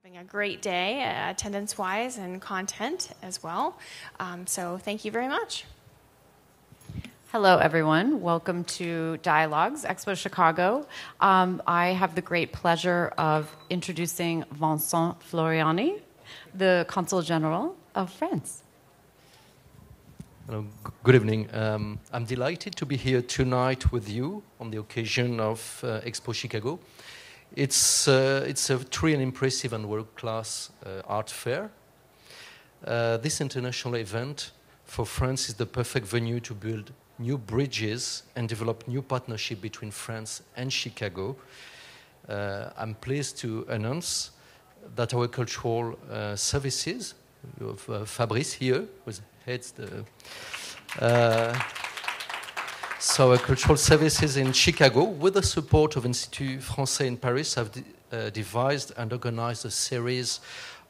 Having a great day, attendance-wise and content as well. So thank you very much. Hello, everyone. Welcome to Dialogues, EXPO Chicago. I have the great pleasure of introducing Vincent Floriani, the Consul General of France. Hello, good evening. I'm delighted to be here tonight with you on the occasion of EXPO Chicago. It's a truly impressive and world-class art fair. This international event for France is the perfect venue to build new bridges and develop new partnership between France and Chicago. I'm pleased to announce that our cultural services, you have Fabrice here, who heads the so our cultural services in Chicago, with the support of Institut français in Paris, have devised and organized a series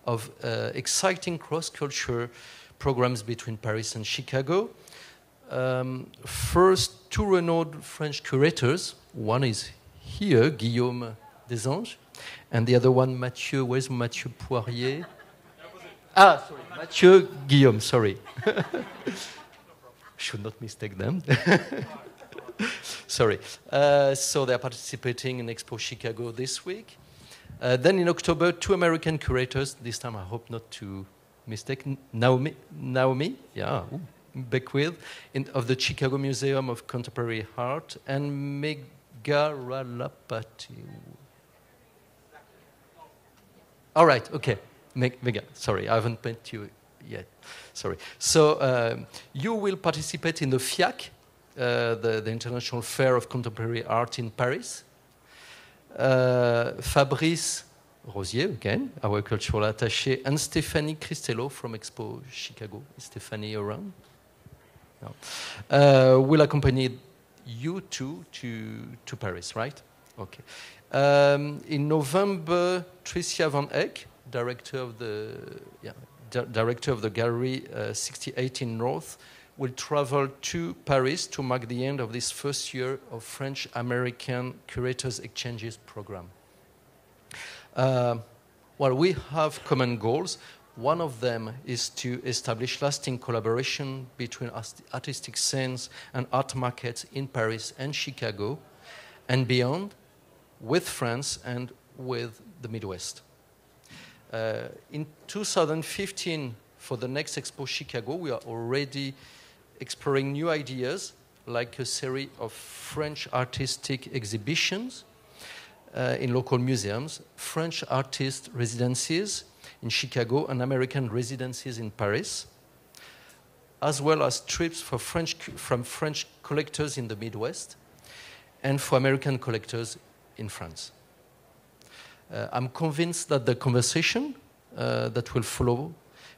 of exciting cross-culture programs between Paris and Chicago. First, two renowned French curators. One is here, Guillaume Désanges, and the other one, where's Matthieu Poirier? Sorry, Matthieu Guillaume, sorry. Should not mistake them. Sorry. So they're participating in EXPO Chicago this week. Then in October, two American curators, this time I hope not to mistake, Naomi, Beckwith, of the Chicago Museum of Contemporary Art, and Megaralapati. All right, okay. Mega, sorry, I haven't met you yet. Sorry. So you will participate in the FIAC, the International Fair of Contemporary Art in Paris. Fabrice Rosier, again, our cultural attaché, and Stéphanie Cristello from EXPO Chicago. Is Stéphanie around? No. Will accompany you two to Paris, right? Okay. In November, Tricia Van Eck, director of the Gallery 6018 North, will travel to Paris to mark the end of this first year of French-American Curators Exchanges program. We have common goals. One of them is to establish lasting collaboration between artistic scenes and art markets in Paris and Chicago and beyond, with France and with the Midwest. In 2015, for the next EXPO Chicago, we are already exploring new ideas, like a series of French artistic exhibitions in local museums, French artist residencies in Chicago, and American residencies in Paris, as well as trips from French collectors in the Midwest and for American collectors in France. I'm convinced that the conversation that will follow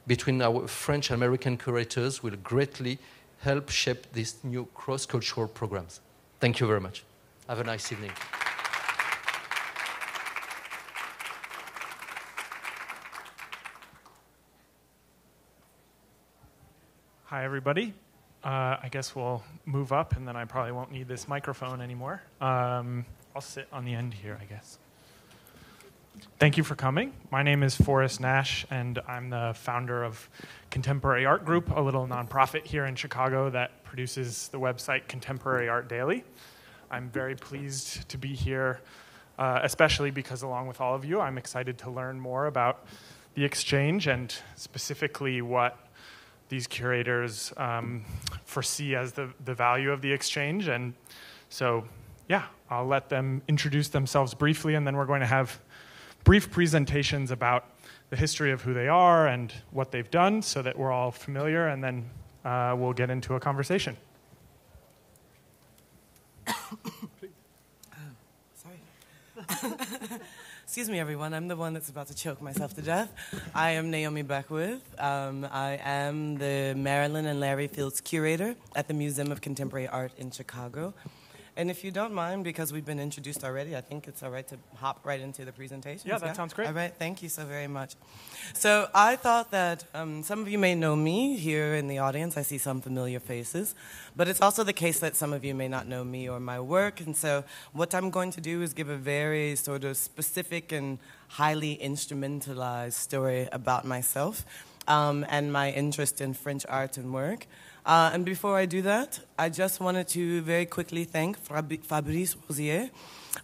between our French and American curators will greatly help shape these new cross-cultural programs. Thank you very much. Have a nice evening. Hi, everybody. I guess we'll move up, and then I probably won't need this microphone anymore. I'll sit on the end here, I guess. Thank you for coming. My name is Forrest Nash, and I'm the founder of Contemporary Art Group, a little nonprofit here in Chicago that produces the website Contemporary Art Daily. I'm very pleased to be here, especially because along with all of you, I'm excited to learn more about the exchange and specifically what these curators foresee as the value of the exchange. And so, I'll let them introduce themselves briefly, and then we're going to have brief presentations about the history of who they are and what they've done so that we're all familiar, and then we'll get into a conversation. Sorry. Excuse me, everyone. I'm the one that's about to choke myself to death. I am Naomi Beckwith. I am the Marilyn and Larry Fields curator at the Museum of Contemporary Art in Chicago. And if you don't mind, because we've been introduced already, I think it's all right to hop right into the presentation. Yeah, that sounds great. All right, thank you so very much. So I thought that some of you may know me here in the audience. I see some familiar faces. But it's also the case that some of you may not know me or my work. And so what I'm going to do is give a very sort of specific and highly instrumentalized story about myself and my interest in French art and work. And before I do that, I just wanted to very quickly thank Fabrice Rosier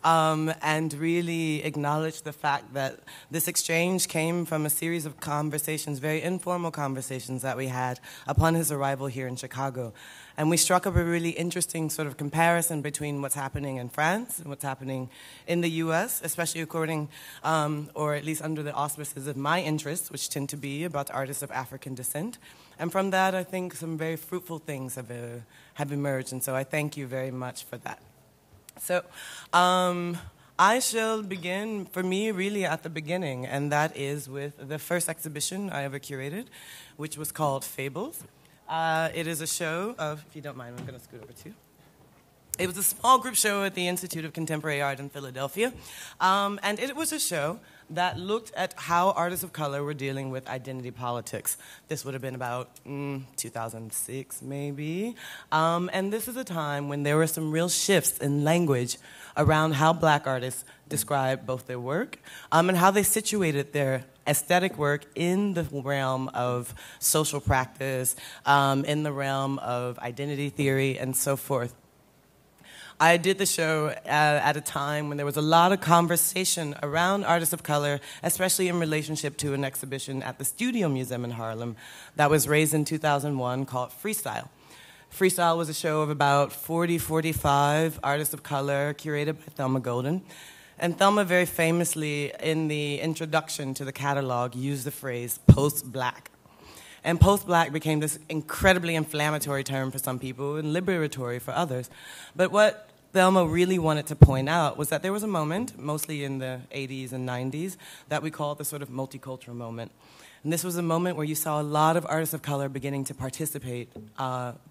and really acknowledge the fact that this exchange came from a series of conversations, very informal conversations that we had upon his arrival here in Chicago. And we struck up a really interesting sort of comparison between what's happening in France and what's happening in the US, especially according, or at least under the auspices of my interests, which tend to be about artists of African descent. And from that, I think some very fruitful things have emerged, and so I thank you very much for that. So I shall begin, for me, really at the beginning, and that is with the first exhibition I ever curated, which was called Fables. It is a show of, if you don't mind, I'm going to scoot over too. It was a small group show at the Institute of Contemporary Art in Philadelphia, and it was a show that looked at how artists of color were dealing with identity politics. This would have been about 2006, maybe. And this is a time when there were some real shifts in language around how black artists describe both their work and how they situated their aesthetic work in the realm of social practice, in the realm of identity theory, and so forth. I did the show at a time when there was a lot of conversation around artists of color, especially in relationship to an exhibition at the Studio Museum in Harlem that was raised in 2001 called Freestyle. Freestyle was a show of about 45 artists of color curated by Thelma Golden. And Thelma very famously, in the introduction to the catalog, used the phrase post-black. And post-black became this incredibly inflammatory term for some people and liberatory for others. But what Thelma really wanted to point out was that there was a moment, mostly in the 80s and 90s, that we called the sort of multicultural moment. And this was a moment where you saw a lot of artists of color beginning to participate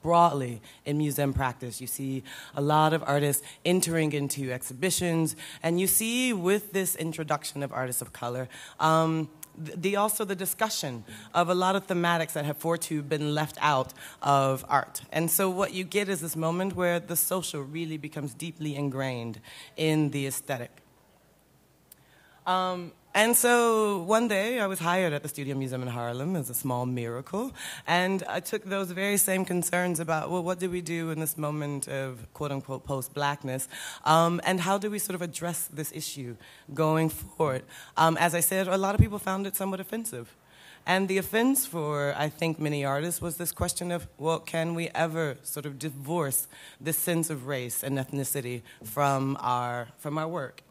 broadly in museum practice. You see a lot of artists entering into exhibitions, and you see with this introduction of artists of color, also the discussion of a lot of thematics that have forto been left out of art. And so what you get is this moment where the social really becomes deeply ingrained in the aesthetic. And so one day I was hired at the Studio Museum in Harlem as a small miracle, and I took those very same concerns about, well, what do we do in this moment of quote-unquote post-blackness, and how do we sort of address this issue going forward? As I said, a lot of people found it somewhat offensive. And the offense for, I think, many artists was this question of, well, can we ever sort of divorce this sense of race and ethnicity from our work?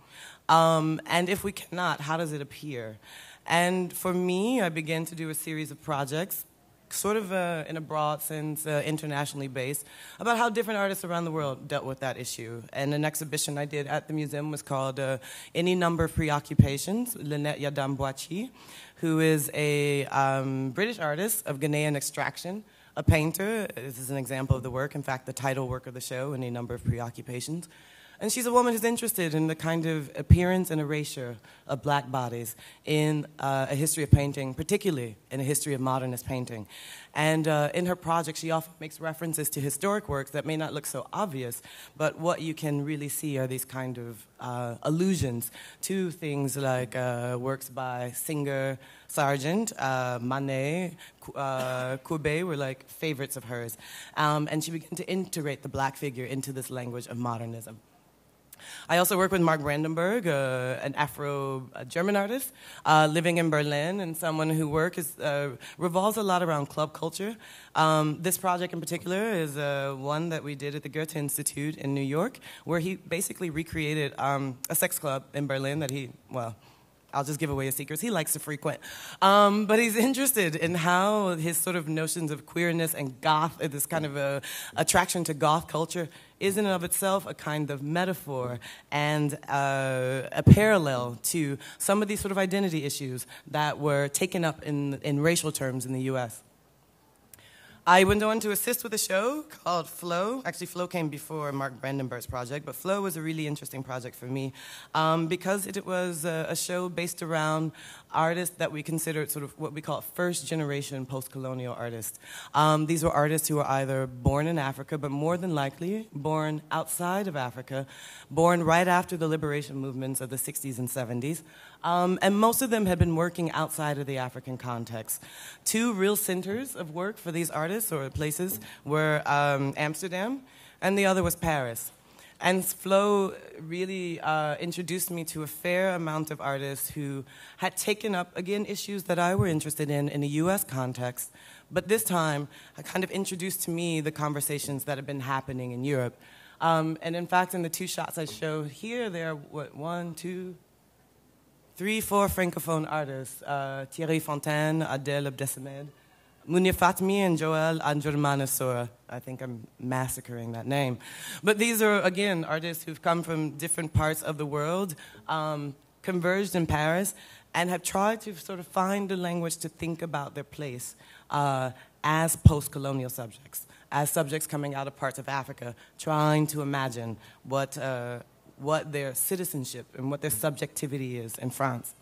And if we cannot, how does it appear? And for me, I began to do a series of projects, sort of in a broad sense, internationally based, about how different artists around the world dealt with that issue. And an exhibition I did at the museum was called Any Number of Preoccupations, Lynette Yadam Boachi, who is a British artist of Ghanaian extraction, a painter. This is an example of the work, in fact, the title work of the show, Any Number of Preoccupations. And she's a woman who's interested in the kind of appearance and erasure of black bodies in a history of painting, particularly in a history of modernist painting. And in her project, she often makes references to historic works that may not look so obvious, but what you can really see are these kind of allusions to things like works by Singer, Sargent, Manet, Courbet were like favorites of hers. And she began to integrate the black figure into this language of modernism. I also work with Mark Brandenburg, an Afro-German artist living in Berlin, and someone whose work revolves a lot around club culture. This project in particular is one that we did at the Goethe Institute in New York, where he basically recreated a sex club in Berlin that I'll just give away his secrets. He likes to frequent. But he's interested in how his sort of notions of queerness and goth, this kind of attraction to goth culture, is in and of itself a kind of metaphor and a parallel to some of these sort of identity issues that were taken up in racial terms in the US. I went on to assist with a show called Flow. Actually, Flow came before Mark Brandenburg's project, but Flow was a really interesting project for me because it was a show based around artists that we considered sort of what we call first-generation post-colonial artists. These were artists who were either born in Africa, but more than likely born outside of Africa, born right after the liberation movements of the 60s and 70s. And most of them had been working outside of the African context. Two real centers of work for these artists or places were Amsterdam, and the other was Paris. And Flow really introduced me to a fair amount of artists who had taken up, again, issues that I were interested in a US context, but this time kind of introduced to me the conversations that had been happening in Europe. And in fact, in the two shots I showed here, there are, what, 1, 2, 3, 4 francophone artists, Thierry Fontaine, Adèle Abdesamed, Munir Fatmi, and Joël Angermanasora. I think I'm massacring that name. But these are, again, artists who've come from different parts of the world, converged in Paris, and have tried to sort of find a language to think about their place as post-colonial subjects, as subjects coming out of parts of Africa, trying to imagine what their citizenship and what their subjectivity is in France.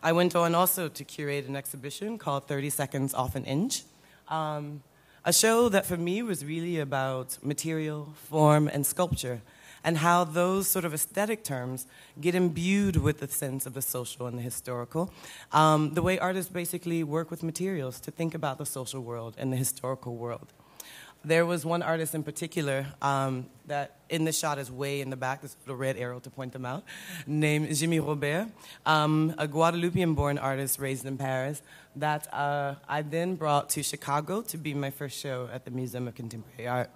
I went on also to curate an exhibition called 30 Seconds Off an Inch, a show that for me was really about material, form, and sculpture, and how those sort of aesthetic terms get imbued with the sense of the social and the historical. The way artists basically work with materials to think about the social world and the historical world. There was one artist in particular that in the shot is way in the back, this little red arrow to point them out, named Jimmy Robert, a Guadeloupean-born artist raised in Paris that I then brought to Chicago to be my first show at the Museum of Contemporary Art.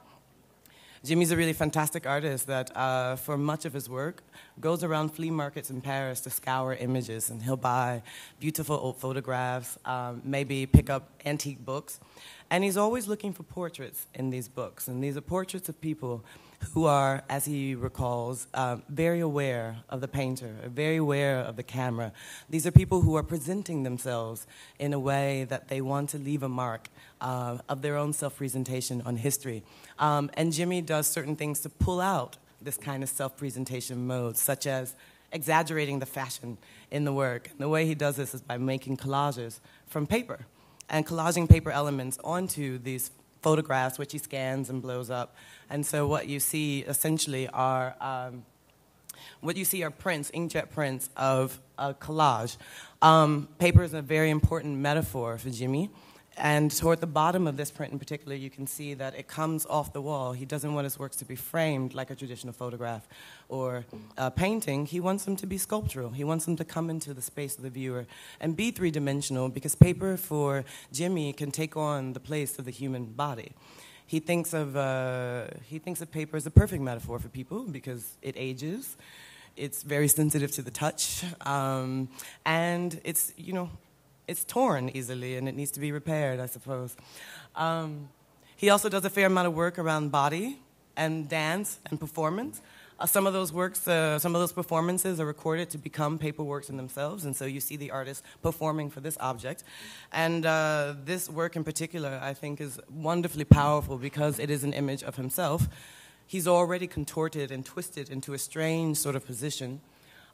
Jimmy's a really fantastic artist that, for much of his work, goes around flea markets in Paris to scour images, and he'll buy beautiful old photographs, maybe pick up antique books, and he's always looking for portraits in these books, and these are portraits of people who are, as he recalls, very aware of the painter, very aware of the camera. These are people who are presenting themselves in a way that they want to leave a mark of their own self-presentation on history. And Jimmy does certain things to pull out this kind of self-presentation mode, such as exaggerating the fashion in the work. And the way he does this is by making collages from paper and collaging paper elements onto these photographs, which he scans and blows up. And so what you see essentially are prints, inkjet prints of a collage. Paper is a very important metaphor for Jimmy. And toward the bottom of this print in particular, you can see that it comes off the wall. He doesn't want his works to be framed like a traditional photograph or a painting. He wants them to be sculptural. He wants them to come into the space of the viewer and be three-dimensional, because paper for Jimmy can take on the place of the human body. He thinks of paper as a perfect metaphor for people because it ages, it's very sensitive to the touch, and it's, you know, it's torn easily and it needs to be repaired, I suppose. He also does a fair amount of work around body and dance and performance. Some of those works, some of those performances are recorded to become paper works in themselves, and so you see the artist performing for this object. And this work in particular, I think, is wonderfully powerful because it is an image of himself. He's already contorted and twisted into a strange sort of position,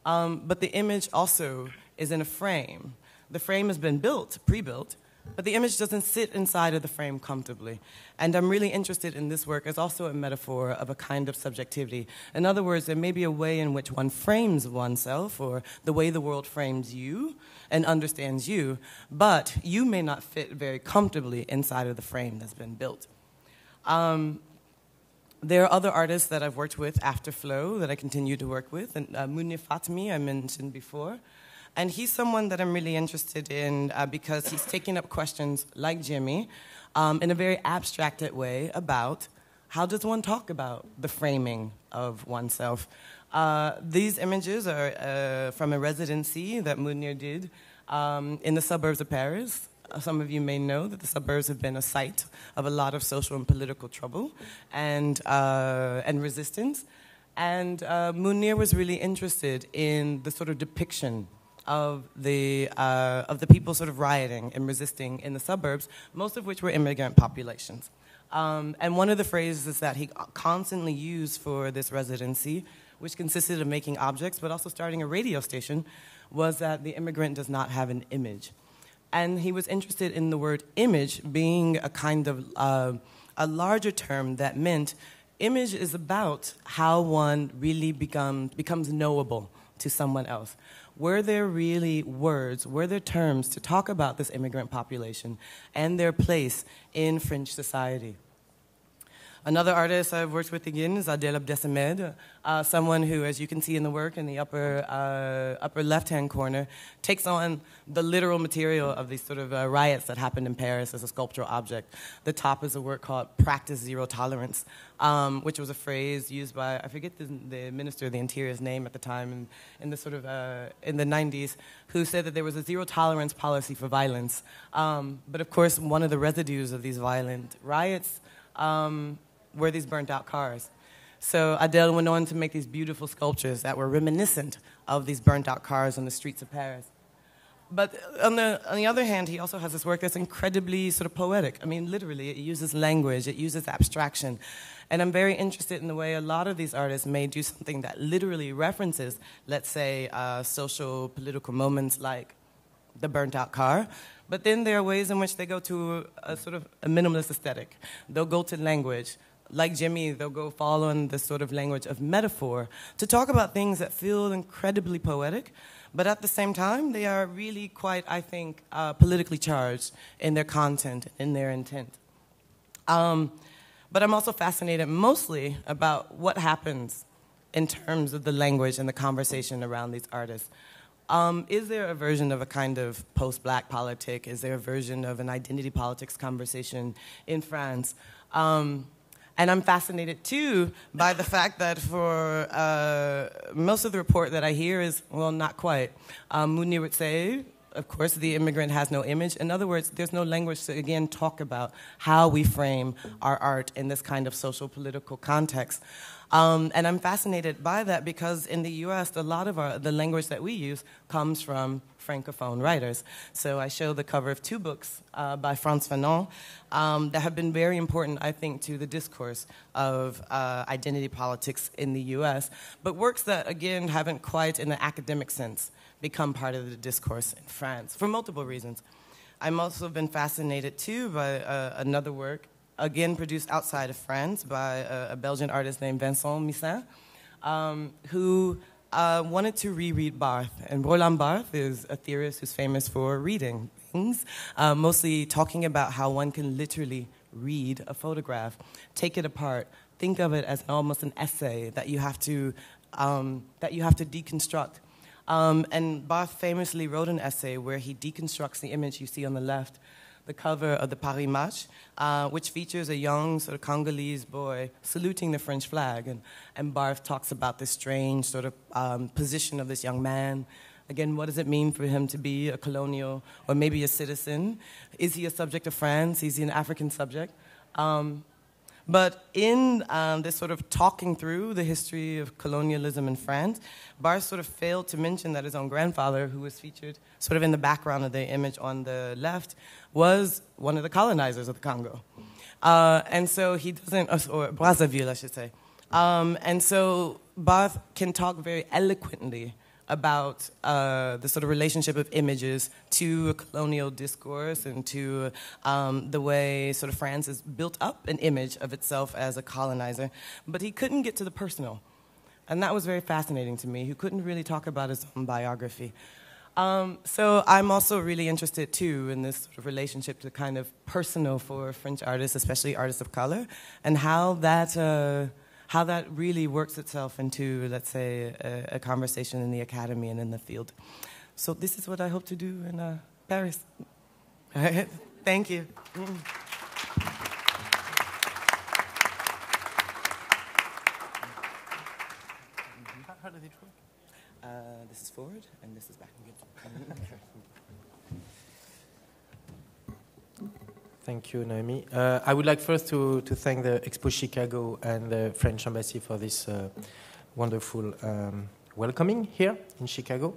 but the image also is in a frame. The frame has been built, pre-built, but the image doesn't sit inside of the frame comfortably. And I'm really interested in this work as also a metaphor of a kind of subjectivity. In other words, there may be a way in which one frames oneself, or the way the world frames you and understands you, but you may not fit very comfortably inside of the frame that's been built. There are other artists that I've worked with after Flow that I continue to work with, and Munir Fatmi I mentioned before. And he's someone that I'm really interested in because he's taking up questions like Jimmy in a very abstracted way about how does one talk about the framing of oneself. These images are from a residency that Munir did in the suburbs of Paris. Some of you may know that the suburbs have been a site of a lot of social and political trouble and resistance. And Munir was really interested in the sort of depiction of the people sort of rioting and resisting in the suburbs, most of which were immigrant populations. And one of the phrases that he constantly used for this residency, which consisted of making objects but also starting a radio station, was that the immigrant does not have an image. And he was interested in the word image being a kind of a larger term that meant image is about how one really becomes knowable to someone else. Were there really words, were there terms to talk about this immigrant population and their place in French society? Another artist I've worked with again is Adèle Abdesamed, someone who, as you can see in the work in the upper left-hand corner, takes on the literal material of these sort of riots that happened in Paris as a sculptural object. The top is a work called Practice Zero Tolerance, which was a phrase used by, I forget the Minister of the Interior's name at the time, in the sort of, in the 90s, who said that there was a zero tolerance policy for violence. But of course, one of the residues of these violent riots were these burnt out cars. So Adèle went on to make these beautiful sculptures that were reminiscent of these burnt out cars on the streets of Paris. But on the other hand, he also has this work that's incredibly sort of poetic. I mean, literally, it uses language, it uses abstraction. And I'm very interested in the way a lot of these artists may do something that literally references, let's say, social, political moments like the burnt out car. But then there are ways in which they go to a sort of a minimalist aesthetic. They'll go to language. Like Jimmy, they'll go follow in this sort of language of metaphor to talk about things that feel incredibly poetic, but at the same time, they are really quite, I think, politically charged in their content, in their intent. But I'm also fascinated mostly about what happens in terms of the language and the conversation around these artists. Is there a version of a kind of post-black politic? Is there a version of an identity politics conversation in France? And I'm fascinated, too, by the fact that for most of the report that I hear is, well, not quite. Mounir would say, of course, the immigrant has no image. In other words, there's no language to, again, talk about how we frame our art in this kind of social political context. And I'm fascinated by that because in the US, a lot of the language that we use comes from Francophone writers. So I show the cover of two books by Frantz Fanon that have been very important, I think, to the discourse of identity politics in the US, but works that, again, haven't quite, in the academic sense, become part of the discourse in France for multiple reasons. I'm also been fascinated, too, by another work, again produced outside of France by a Belgian artist named Vincent Missin, who wanted to reread Barthes. And Roland Barthes is a theorist who's famous for reading things, mostly talking about how one can literally read a photograph, take it apart, think of it as almost an essay that you have to deconstruct. And Barthes famously wrote an essay where he deconstructs the image you see on the left, the cover of the Paris Match, which features a young sort of Congolese boy saluting the French flag. And Barthes talks about this strange sort of position of this young man. Again, what does it mean for him to be a colonial or maybe a citizen? Is he a subject of France? Is he an African subject? But in this sort of talking through the history of colonialism in France, Barthes sort of failed to mention that his own grandfather, who was featured sort of in the background of the image on the left, was one of the colonizers of the Congo. And so he doesn't, or Brazzaville, I should say. And so Barthes can talk very eloquently about the sort of relationship of images to a colonial discourse and to the way sort of France has built up an image of itself as a colonizer. But he couldn't get to the personal. And that was very fascinating to me. He couldn't really talk about his own biography. So I'm also really interested, too, in this sort of relationship to kind of personal for French artists, especially artists of color, and how that really works itself into, let's say, a conversation in the academy and in the field. So this is what I hope to do in Paris. Thank you. How does it work? This is forward, and this is back. Thank you, Naomi. I would like first to thank the EXPO Chicago and the French Embassy for this wonderful welcoming here in Chicago.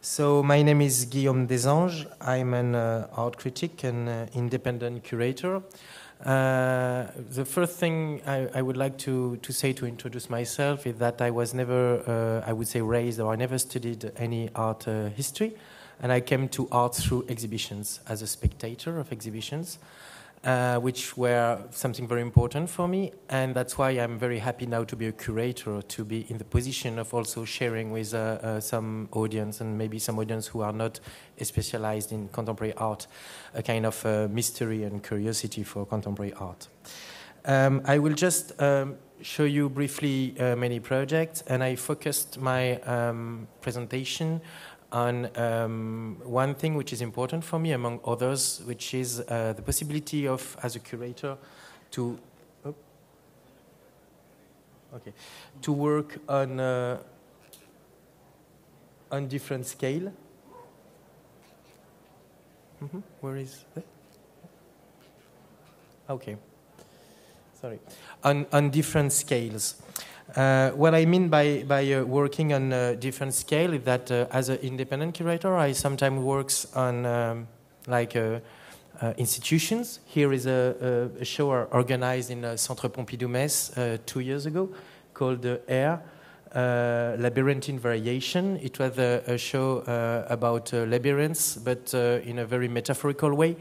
So my name is Guillaume Désanges. I'm an art critic and independent curator. The first thing I would like to say to introduce myself is that I was never, I would say, raised, or I never studied any art history, and I came to art through exhibitions as a spectator of exhibitions, which were something very important for me, and that's why I'm very happy now to be a curator, to be in the position of also sharing with some audience, and maybe some audience who are not specialized in contemporary art, a kind of mystery and curiosity for contemporary art. I will just show you briefly many projects, and I focused my presentation on one thing which is important for me, among others, which is the possibility of, as a curator, to work on different scale. Where is that? Okay, sorry. On different scales. What I mean by working on different scale is that as an independent curator, I sometimes work on institutions. Here is a show organized in Centre Pompidou-Metz 2 years ago called Air, Labyrinthine Variation. It was a show about labyrinths, but in a very metaphorical way.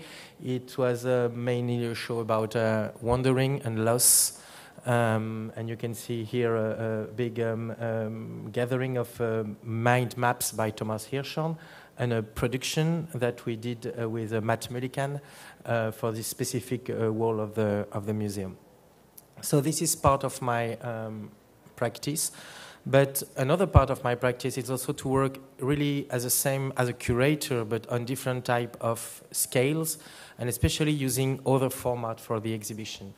It was mainly a show about wandering and loss. And you can see here a big gathering of mind maps by Thomas Hirschhorn, and a production that we did with Matt Mullican for this specific wall of the museum. So this is part of my practice. But another part of my practice is also to work really as a curator, but on different type of scales, and especially using other format for the exhibition.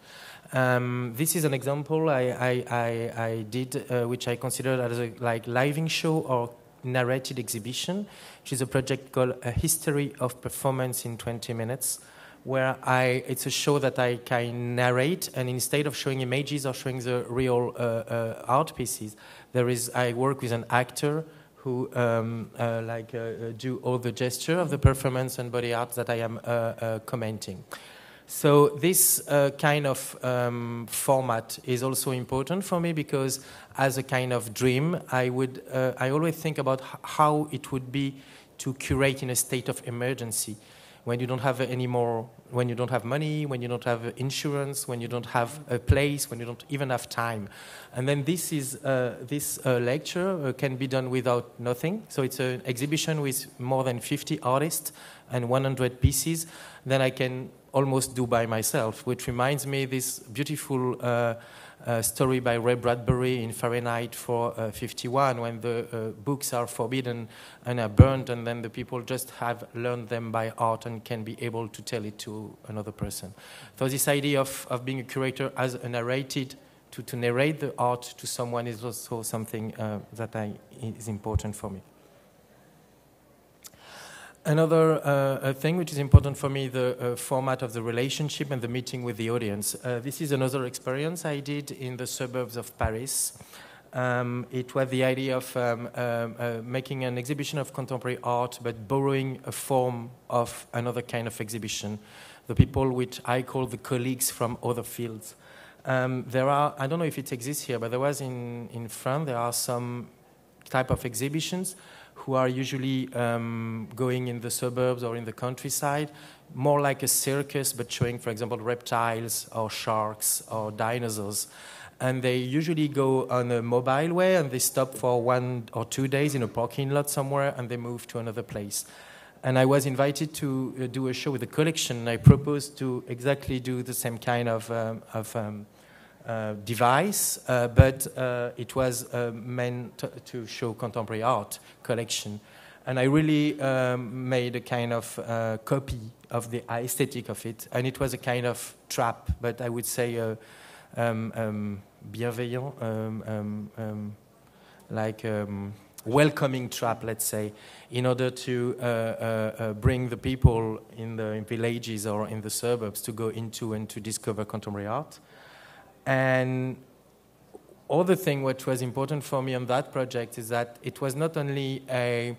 This is an example I did, which I considered as a living show or narrated exhibition, which is a project called A History of Performance in 20 Minutes, where it's a show that I can narrate, and instead of showing images or showing the real art pieces, I work with an actor who do all the gesture of the performance and body art that I am commenting. So this kind of format is also important for me, because as a kind of dream, I always think about how it would be to curate in a state of emergency, when you don't have when you don't have money, when you don't have insurance, when you don't have a place, when you don't even have time. And then this lecture can be done without nothing. So it's an exhibition with more than 50 artists and 100 pieces that I can almost do by myself, which reminds me this beautiful story by Ray Bradbury in Fahrenheit 451, when the books are forbidden and are burned, and then the people just have learned them by art and can be able to tell it to another person. So this idea of being a curator as a narrated, to narrate the art to someone is also something that is important for me. Another thing which is important for me, the format of the relationship and the meeting with the audience. This is another experience I did in the suburbs of Paris. It was the idea of making an exhibition of contemporary art, but borrowing a form of another kind of exhibition. The people which I call the colleagues from other fields. There are, I don't know if it exists here, but there was in France, there are some type of exhibitions who are usually going in the suburbs or in the countryside, more like a circus, but showing, for example, reptiles or sharks or dinosaurs. And they usually go on a mobile way, and they stop for 1 or 2 days in a parking lot somewhere, and they move to another place. And I was invited to do a show with a collection. I proposed to exactly do the same kind of device, but it was meant to show contemporary art collection. And I really made a kind of copy of the aesthetic of it. And it was a kind of trap, but I would say bienveillant, welcoming trap, let's say, in order to bring the people in the villages or in the suburbs to go into and to discover contemporary art. And other thing which was important for me on that project is that it was not only a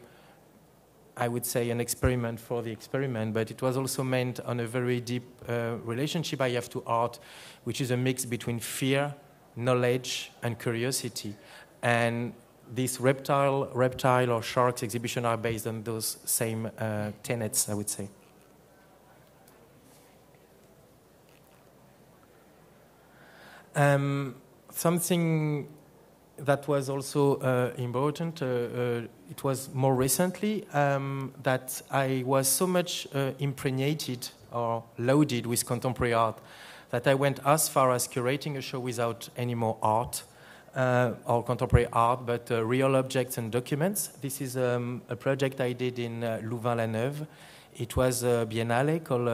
I would say, an experiment for the experiment, but it was also meant on a very deep relationship I have to art, which is a mix between fear, knowledge, and curiosity. And this reptile or sharks exhibition are based on those same tenets, I would say. Something that was also important, it was more recently that I was so much impregnated or loaded with contemporary art that I went as far as curating a show without any more art or contemporary art, but real objects and documents. This is a project I did in Louvain-la-Neuve. It was a biennale called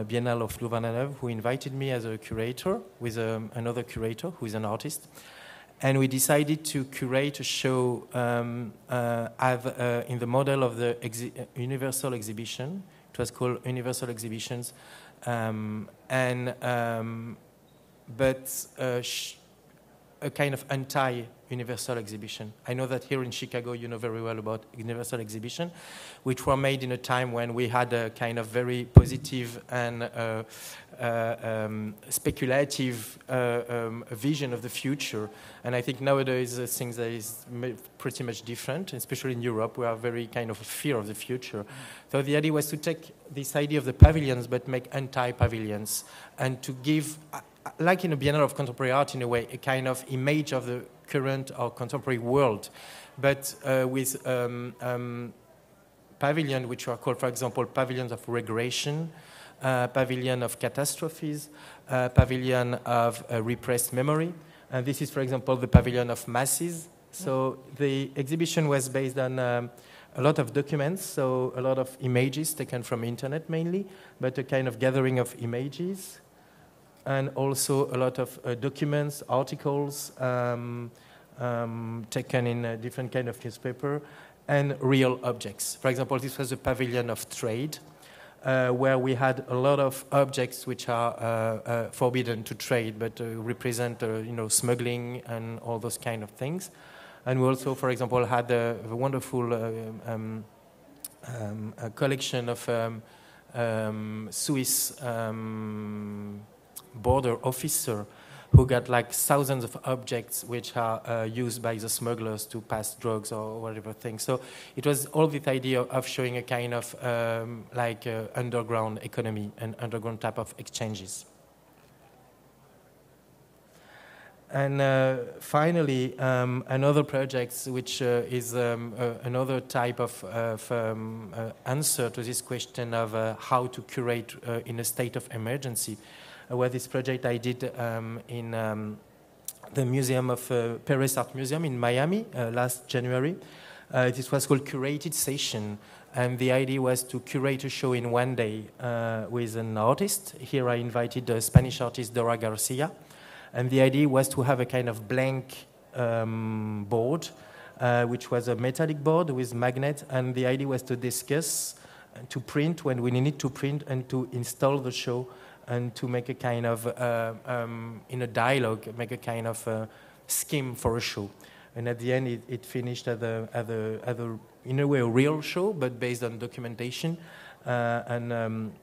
Biennale of Louvain-la-Neuve, who invited me as a curator with another curator who is an artist. And we decided to curate a show in the model of the Universal Exhibition. It was called Universal Exhibitions. But a kind of anti-Universal Exhibition. I know that here in Chicago you know very well about Universal Exhibition, which were made in a time when we had a kind of very positive and speculative vision of the future. And I think nowadays things is pretty much different, especially in Europe. We are very kind of a fear of the future. So the idea was to take this idea of the pavilions but make anti-pavilions and to give, like in a Biennale of Contemporary Art in a way, a kind of image of the current or contemporary world, but with pavilions which are called, for example, pavilions of regression, pavilion of catastrophes, pavilion of repressed memory. And this is, for example, the pavilion of masses. So the exhibition was based on a lot of documents, so a lot of images taken from internet mainly, but a kind of gathering of images, and also a lot of documents, articles taken in different kind of newspaper, and real objects. For example, this was a pavilion of trade, where we had a lot of objects which are forbidden to trade, but represent, smuggling and all those kind of things. And we also, for example, had a wonderful a collection of Swiss border officer who got like thousands of objects which are used by the smugglers to pass drugs or whatever thing. So it was all this idea of showing a kind of underground economy and underground type of exchanges. And finally, another project which is another type of answer to this question of how to curate in a state of emergency. Was this project I did in the Museum of Paris Art Museum in Miami last January. This was called Curated Session, and the idea was to curate a show in one day with an artist. Here I invited the Spanish artist Dora Garcia, and the idea was to have a kind of blank board, which was a metallic board with magnet, and the idea was to discuss, to print when we needed to print, and to install the show, and to make a kind of, in a dialogue, make a kind of scheme for a show. And at the end, it finished at in a way, a real show, but based on documentation, and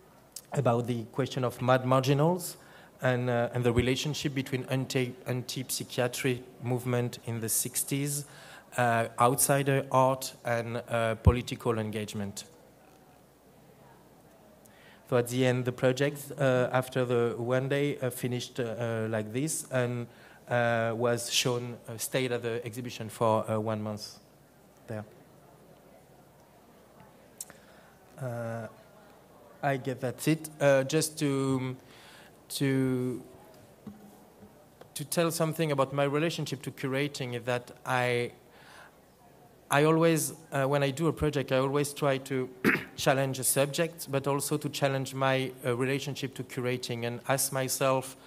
about the question of mad marginals, and the relationship between anti-psychiatry movement in the 60s, outsider art, and political engagement. So at the end, the project, after the one day, finished like this, and was shown, stayed at the exhibition for 1 month there. I guess that's it. Just to tell something about my relationship to curating is that I always, when I do a project, I always try to challenge a subject, but also to challenge my relationship to curating and ask myself,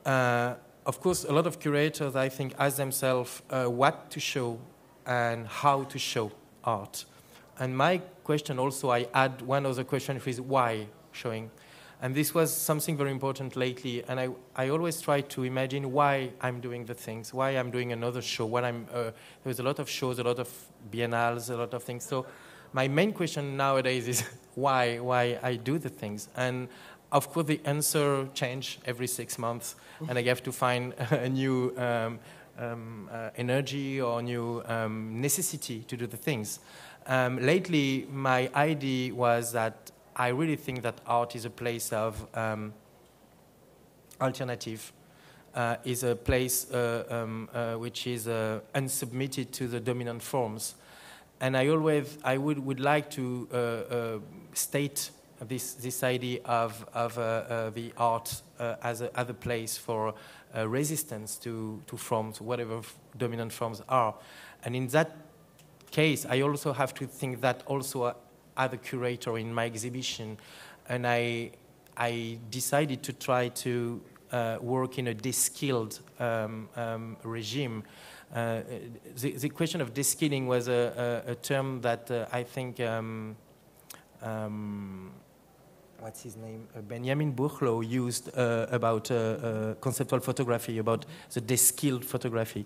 of course, a lot of curators, I think, ask themselves what to show and how to show art. And my question also, I add one other question, which is why showing? And this was something very important lately, and I always try to imagine why I'm doing the things, why I'm doing another show, there's a lot of shows, a lot of biennales, a lot of things. So my main question nowadays is why I do the things. And of course, the answer change every 6 months, and I have to find a new energy or new necessity to do the things. Lately, my idea was that I really think that art is a place of alternative, is a place which is unsubmitted to the dominant forms. And I would like to state this idea of the art as a place for resistance to forms, whatever dominant forms are. And in that case, I also have to think that also as a curator in my exhibition, and I decided to try to work in a de-skilled regime. The question of de-skilling was a term that I think, what's his name? Benjamin Buchloh used about conceptual photography, about the de-skilled photography.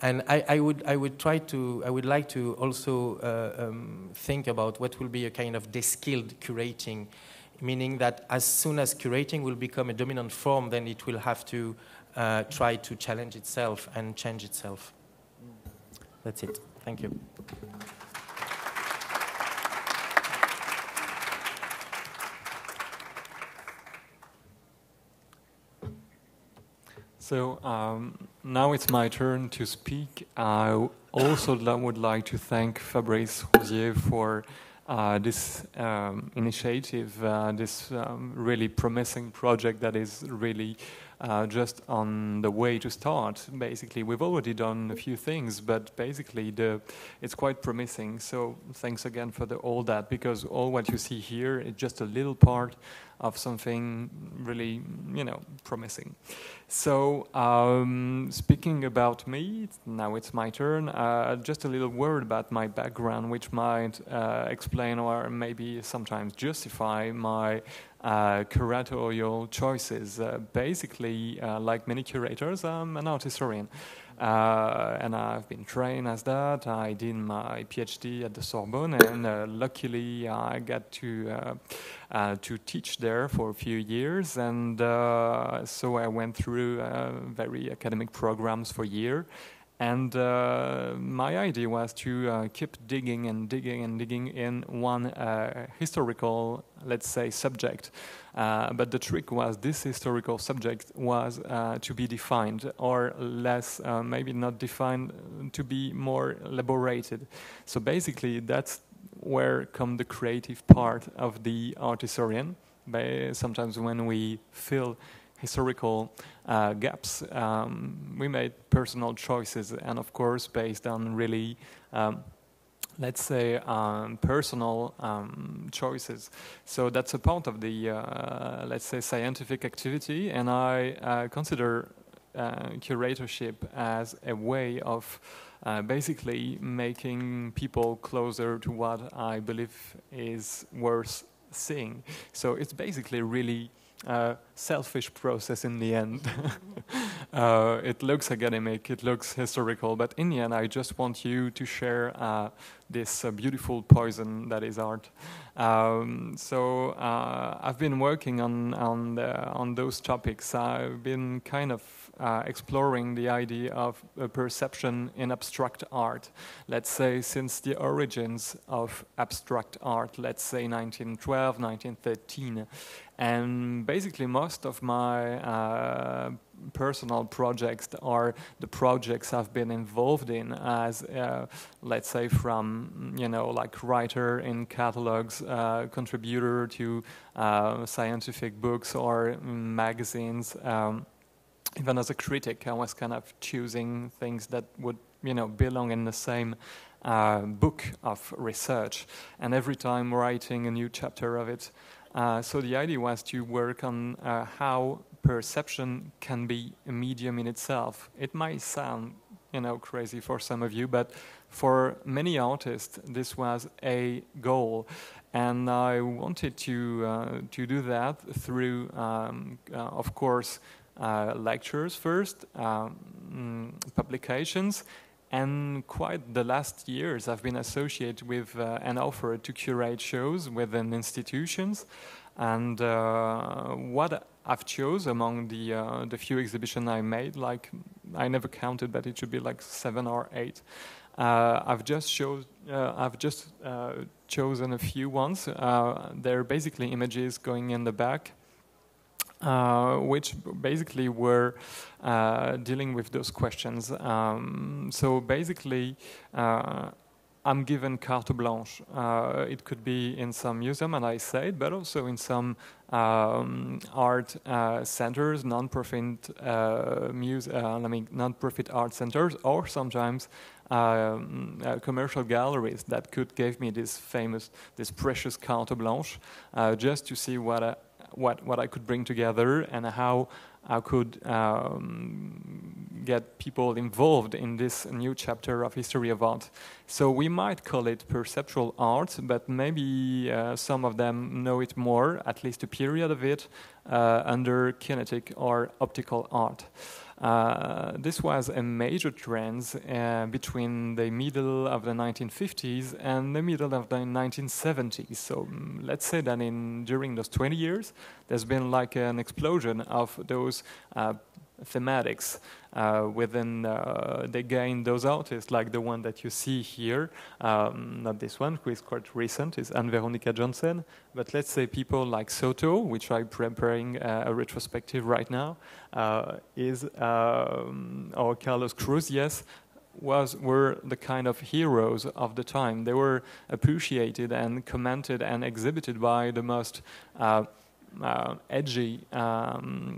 And I would like to also think about what will be a kind of de-skilled curating, meaning that as soon as curating will become a dominant form, then it will have to try to challenge itself and change itself. That's it. Thank you. So now it's my turn to speak. I also would like to thank Fabrice Rosier for this initiative, this really promising project that is really just on the way to start. Basically, we've already done a few things, but basically it's quite promising. So thanks again for all that, because all what you see here is just a little part of something really, promising. So speaking about me, now it's my turn. Just a little word about my background, which might explain or maybe sometimes justify my curatorial choices. Basically, like many curators, I'm an art historian. And I've been trained as that. I did my PhD at the Sorbonne, and luckily I got to teach there for a few years. And so I went through very academic programs for a year. And my idea was to keep digging and digging and digging in one historical, let's say, subject. But the trick was this historical subject was to be defined, or less, maybe not defined, to be more elaborated. So basically, that's where come the creative part of the art historian. Sometimes when we fill historical gaps, we made personal choices, and of course based on really let's say personal choices. So that's a part of the let's say scientific activity, and I consider curatorship as a way of basically making people closer to what I believe is worth seeing. So it's basically really selfish process in the end. It looks academic, it looks historical, but in the end I just want you to share this beautiful poison that is art. So I've been working on those topics. I've been kind of exploring the idea of perception in abstract art, let's say since the origins of abstract art, let's say 1912, 1913. And basically most of my personal projects are the projects I've been involved in as, let's say, from, like writer in catalogs, contributor to scientific books or magazines. Even as a critic, I was kind of choosing things that would, belong in the same book of research, and every time writing a new chapter of it. So the idea was to work on how perception can be a medium in itself. It might sound, crazy for some of you, but for many artists, this was a goal. And I wanted to do that through, of course, lectures first, publications, and quite the last years, I've been associated with an offer to curate shows within institutions. And what I've chose among the few exhibitions I made, like I never counted, but it should be like 7 or 8. I've just chosen a few ones. They're basically images going in the back, which basically were dealing with those questions. So basically, I'm given carte blanche. It could be in some museum, and I say it, but also in some art centers, non-profit non-profit art centers, or sometimes commercial galleries that could give me this precious carte blanche, just to see what I could bring together and how I could get people involved in this new chapter of history of art. So we might call it perceptual art, but maybe some of them know it more, at least a period of it, under kinetic or optical art. This was a major trend between the middle of the 1950s and the middle of the 1970s. So let's say that during those 20 years, there's been like an explosion of those thematics within they gained those artists, like the one that you see here, not this one, who is quite recent, is Anne-Veronica Johnson, but let's say people like Soto, which I'm preparing a retrospective right now, or Carlos Cruz, yes, were the kind of heroes of the time. They were appreciated and commented and exhibited by the most edgy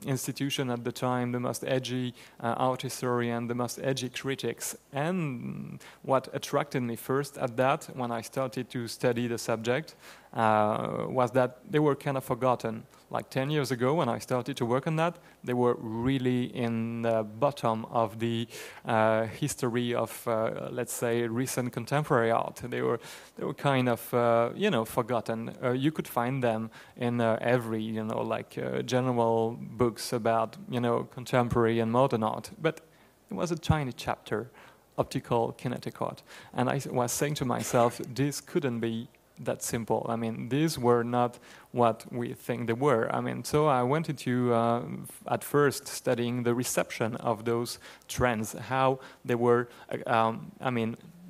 institution at the time, the most edgy art historian, the most edgy critics. And what attracted me first at that, when I started to study the subject, was that they were kind of forgotten. Like 10 years ago, when I started to work on that, they were really in the bottom of the history of, let's say, recent contemporary art. They were kind of, forgotten. You could find them in every, general books about, contemporary and modern art. But it was a tiny chapter, optical kinetic art. And I was saying to myself, this couldn't be that simple. I mean, these were not what we think they were. I mean, so I went into, at first, studying the reception of those trends, how they were,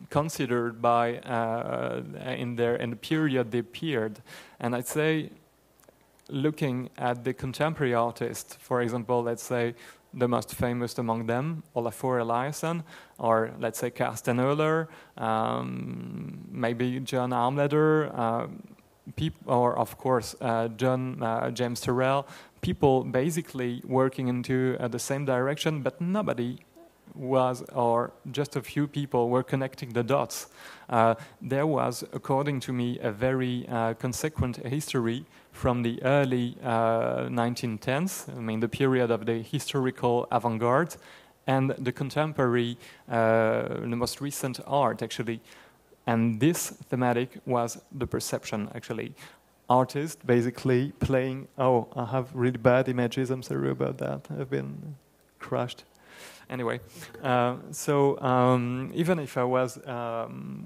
considered by, in the period they appeared. And I'd say, looking at the contemporary artists, for example, let's say, the most famous among them, Olafur Eliasson, or let's say Karsten Oehler, maybe John Armleder, or of course James Turrell, people basically working into the same direction, but nobody was, or just a few people were connecting the dots. There was, according to me, a very consequent history from the early 1910s, I mean the period of the historical avant-garde, and the contemporary, the most recent art, actually. And this thematic was the perception, actually. Artists basically playing, oh, I have really bad images, I'm sorry about that, I've been crushed. Anyway, even if I was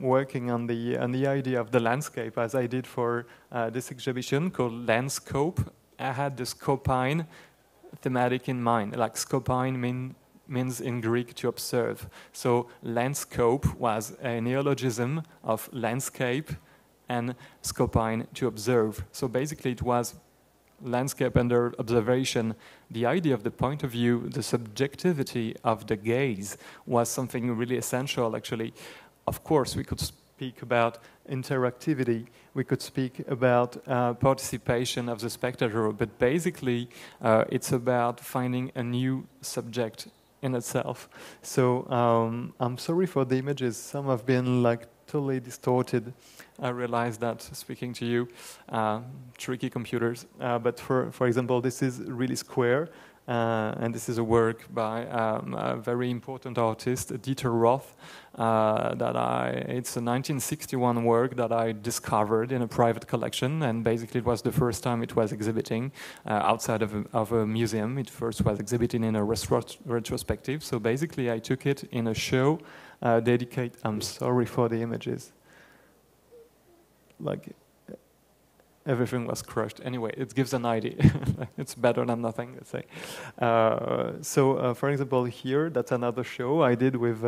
working on the idea of the landscape, as I did for this exhibition called Landscope, I had the scopine thematic in mind. Like scopine means in Greek to observe. So landscope was a neologism of landscape and scopine to observe. So basically it was landscape under observation. The idea of the point of view, the subjectivity of the gaze was something really essential, actually. Of course, we could speak about interactivity, we could speak about participation of the spectator, but basically it's about finding a new subject in itself. So I'm sorry for the images, some have been like totally distorted. I realized that speaking to you, tricky computers. But for example, this is really square. And this is a work by a very important artist, Dieter Roth. It's a 1961 work that I discovered in a private collection, and basically it was the first time it was exhibiting outside of a museum. It first was exhibiting in a retrospective. So basically I took it in a show dedicated. I'm sorry for the images. Like, everything was crushed. Anyway, it gives an idea. It's better than nothing, let's say. For example, here, that's another show I did with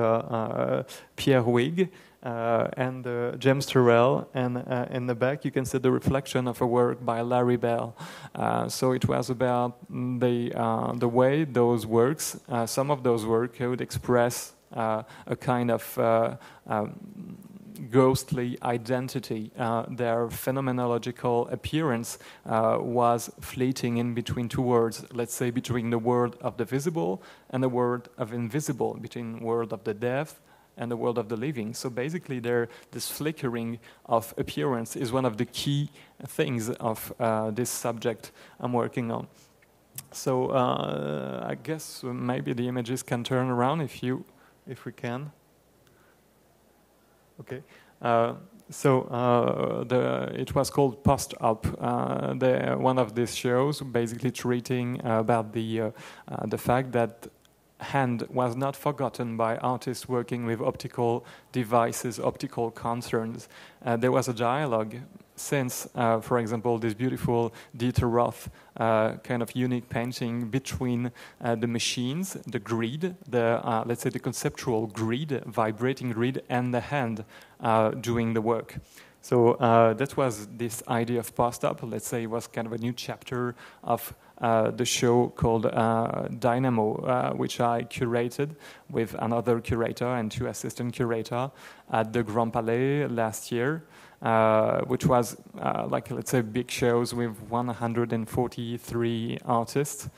Pierre Huyghe and James Turrell. And in the back, you can see the reflection of a work by Larry Bell. So it was about the way those works, some of those works could express a kind of ghostly identity. Their phenomenological appearance was fleeting in between two worlds, let's say between the world of the visible and the world of invisible, between the world of the deaf and the world of the living. So basically this flickering of appearance is one of the key things of this subject I'm working on. So I guess maybe the images can turn around if we can. Okay, it was called Post-Op. One of these shows, basically treating about the fact that hand was not forgotten by artists working with optical devices, optical concerns. There was a dialogue since, for example, this beautiful Dieter Roth kind of unique painting between the machines, the grid, let's say the conceptual grid, vibrating grid, and the hand doing the work. So that was this idea of post-op. Let's say it was kind of a new chapter of the show called Dynamo, which I curated with another curator and two assistant curators at the Grand Palais last year. Which was let's say big shows with 143 artists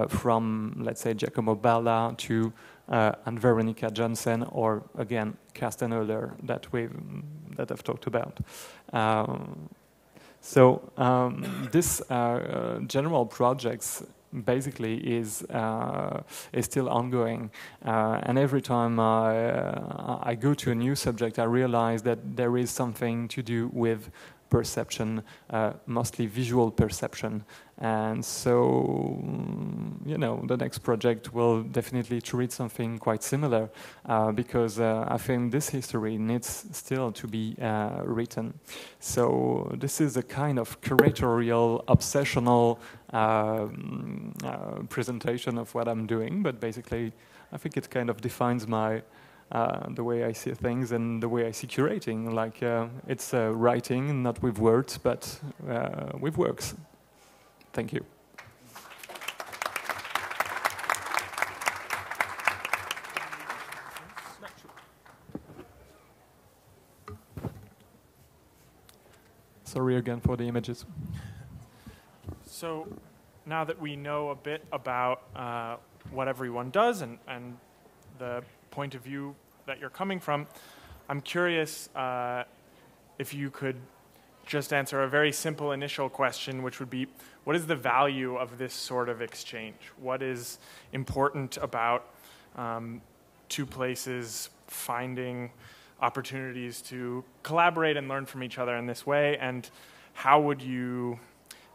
from, let's say, Giacomo Balla to and Veronica Johnson, or again Karsten Oehler that I've talked about. This general projects basically is still ongoing, and every time I go to a new subject, I realize that there is something to do with perception, mostly visual perception, and so the next project will definitely treat something quite similar, because I think this history needs still to be written. So this is a kind of curatorial, obsessional presentation of what I'm doing, but basically I think it kind of defines my the way I see things and the way I see curating. Like it's writing, not with words, but with works. Thank you. Sorry again for the images. So now that we know a bit about what everyone does and the point of view that you're coming from, I'm curious if you could just answer a very simple initial question, which would be, what is the value of this sort of exchange? What is important about two places finding opportunities to collaborate and learn from each other in this way, and how would you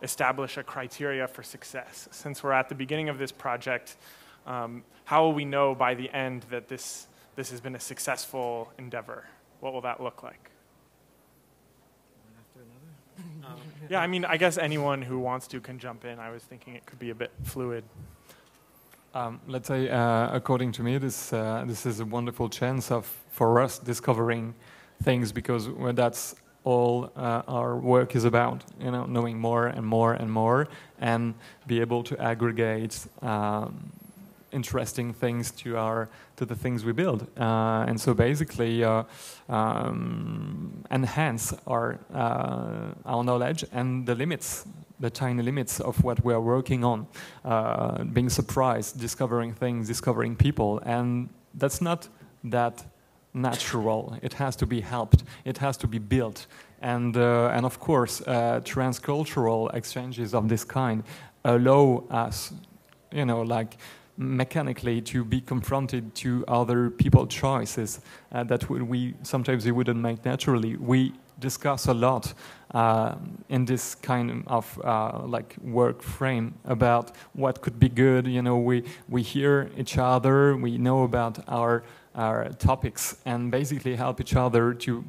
establish a criteria for success? Since we're at the beginning of this project, how will we know by the end that this has been a successful endeavor? What will that look like? Yeah, I mean, I guess anyone who wants to can jump in. I was thinking it could be a bit fluid. Let's say, according to me, this is a wonderful chance for us discovering things, because that's all our work is about. Knowing more and more and more, and be able to aggregate interesting things to the things we build, and so basically enhance our knowledge and the limits, the tiny limits of what we are working on, being surprised, discovering things, discovering people, and that's not that natural. It has to be helped. It has to be built, and of course, transcultural exchanges of this kind allow us like mechanically to be confronted to other people's choices that we sometimes we wouldn't make naturally. We discuss a lot in this kind of like work frame about what could be good. We hear each other, we know about our topics, and basically help each other to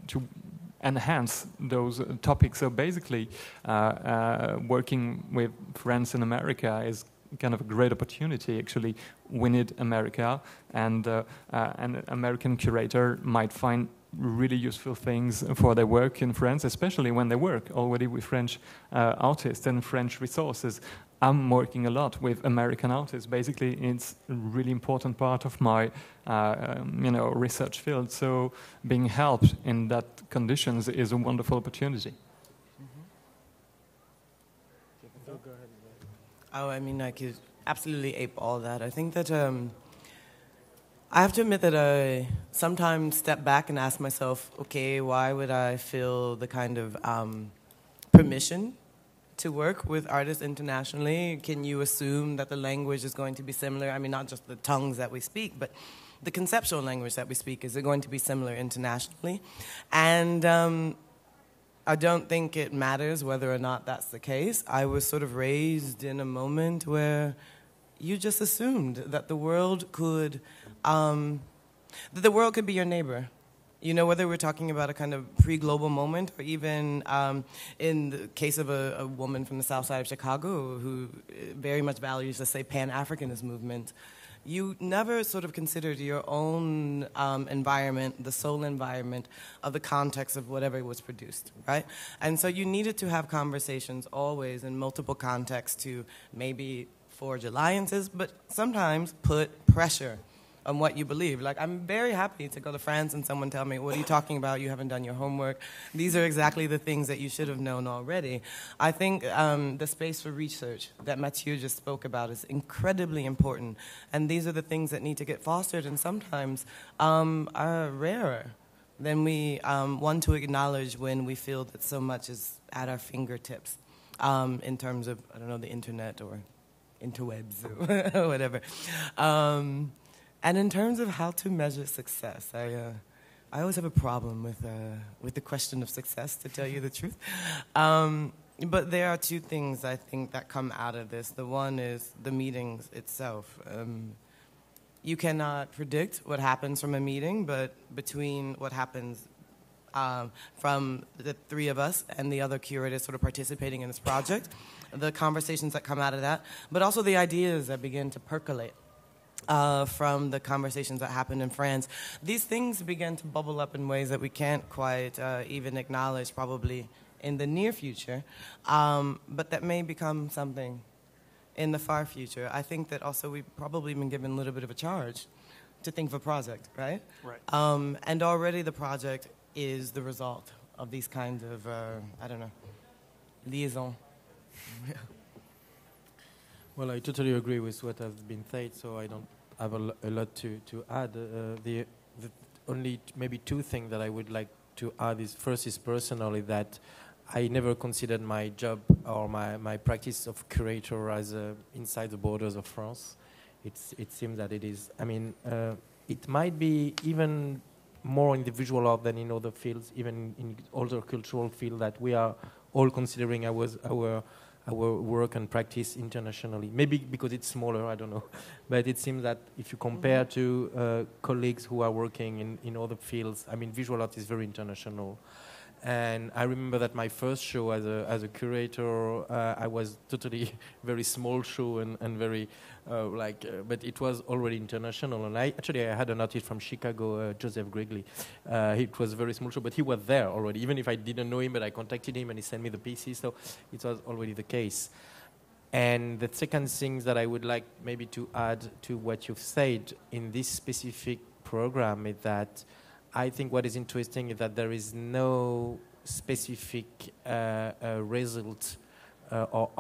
to enhance those topics. So basically, working with friends in America is kind of a great opportunity. Actually, we need America, and an American curator might find really useful things for their work in France, especially when they work already with French artists and French resources. I'm working a lot with American artists. Basically, it's a really important part of my, research field. So being helped in that conditions is a wonderful opportunity. Oh, I mean, I could absolutely ape all that. I think that I have to admit that I sometimes step back and ask myself, okay, why would I feel the kind of permission to work with artists internationally? Can you assume that the language is going to be similar? I mean, not just the tongues that we speak, but the conceptual language that we speak. Is it going to be similar internationally? And I don't think it matters whether or not that's the case. I was sort of raised in a moment where you just assumed that the world could be your neighbor. Whether we're talking about a kind of pre-global moment, or even in the case of a woman from the south side of Chicago who very much values, let's say, Pan-Africanist movement, you never sort of considered your own environment, the soul environment of the context of whatever was produced, right? And so you needed to have conversations always in multiple contexts to maybe forge alliances, but sometimes put pressure on what you believe. Like, I'm very happy to go to France and someone tell me, what are you talking about? You haven't done your homework. These are exactly the things that you should have known already. I think the space for research that Matthieu just spoke about is incredibly important. And these are the things that need to get fostered and sometimes are rarer than we want to acknowledge when we feel that so much is at our fingertips in terms of, I don't know, the internet or interwebs or whatever. And in terms of how to measure success, I always have a problem with the question of success, to tell you the truth. But there are two things I think that come out of this. The one is the meetings itself. You cannot predict what happens from a meeting, but between what happens from the three of us and the other curators sort of participating in this project, the conversations that come out of that, but also the ideas that begin to percolate from the conversations that happened in France. These things begin to bubble up in ways that we can't quite even acknowledge probably in the near future, but that may become something in the far future. I think that also we've probably been given a little bit of a charge to think of a project, right? Right. And already the project is the result of these kinds of, liaisons. Well, I totally agree with what has been said, so I don't have a lot to add. The only maybe two things that I would like to add is, first is personally that I never considered my job or my practice of curator as inside the borders of France. It seems that it is. I mean, it might be even more in the visual art than in other fields, even in other cultural fields that we are all considering our work and practice internationally. Maybe because it's smaller, I don't know. But it seems that if you compare to colleagues who are working in other fields, I mean, visual art is very international. And I remember that my first show as a curator, I was totally very small show and very but it was already international. And I had an artist from Chicago, Joseph Gregley. It was a very small show, but he was there already. Even if I didn't know him, but I contacted him and he sent me the pieces, so it was already the case. And the second thing that I would like maybe to add to what you've said in this specific program is that I think what is interesting is that there is no specific result or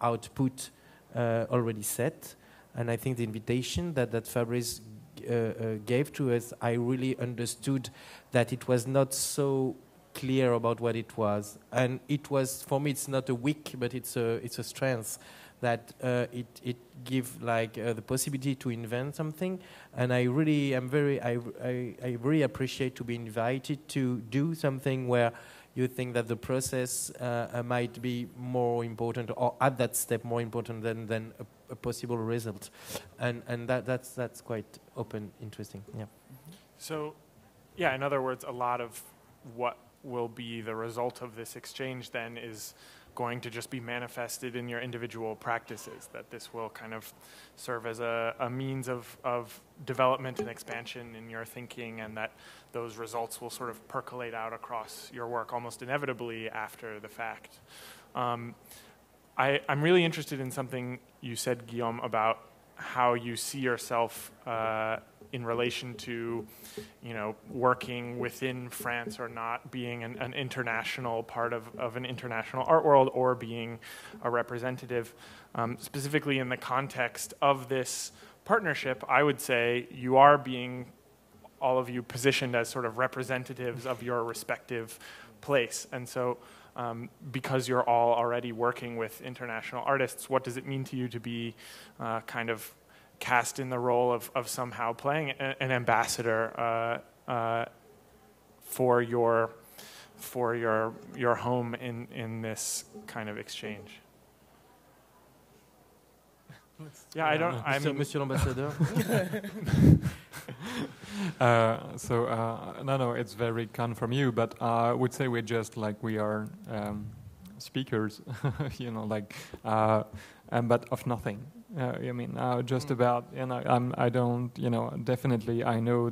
output already set. And I think the invitation that Fabrice gave to us, I really understood that it was not so clear about what it was. And it was, for me, it's not a weak, but it's a strength that it gives like the possibility to invent something, and I really appreciate to be invited to do something where you think that the process might be more important, or at that step more important than a possible result, and that's quite open, interesting. Yeah. So, yeah, in other words, a lot of what will be the result of this exchange then is going to just be manifested in your individual practices, that this will kind of serve as a means of development and expansion in your thinking, and that those results will sort of percolate out across your work almost inevitably after the fact. I'm really interested in something you said, Guillaume, about how you see yourself in relation to, working within France or not, being an international part of an international art world, or being a representative. Specifically in the context of this partnership, I would say you are being, all of you, positioned as sort of representatives of your respective place. And so because you're all already working with international artists, what does it mean to you to be kind of cast in the role of somehow playing an ambassador for your home in this kind of exchange? Yeah, I don't. I mean, Monsieur l'ambassadeur. No, it's very kind from you, but I would say we're just like we are speakers, but of nothing. Just about, I don't, definitely I know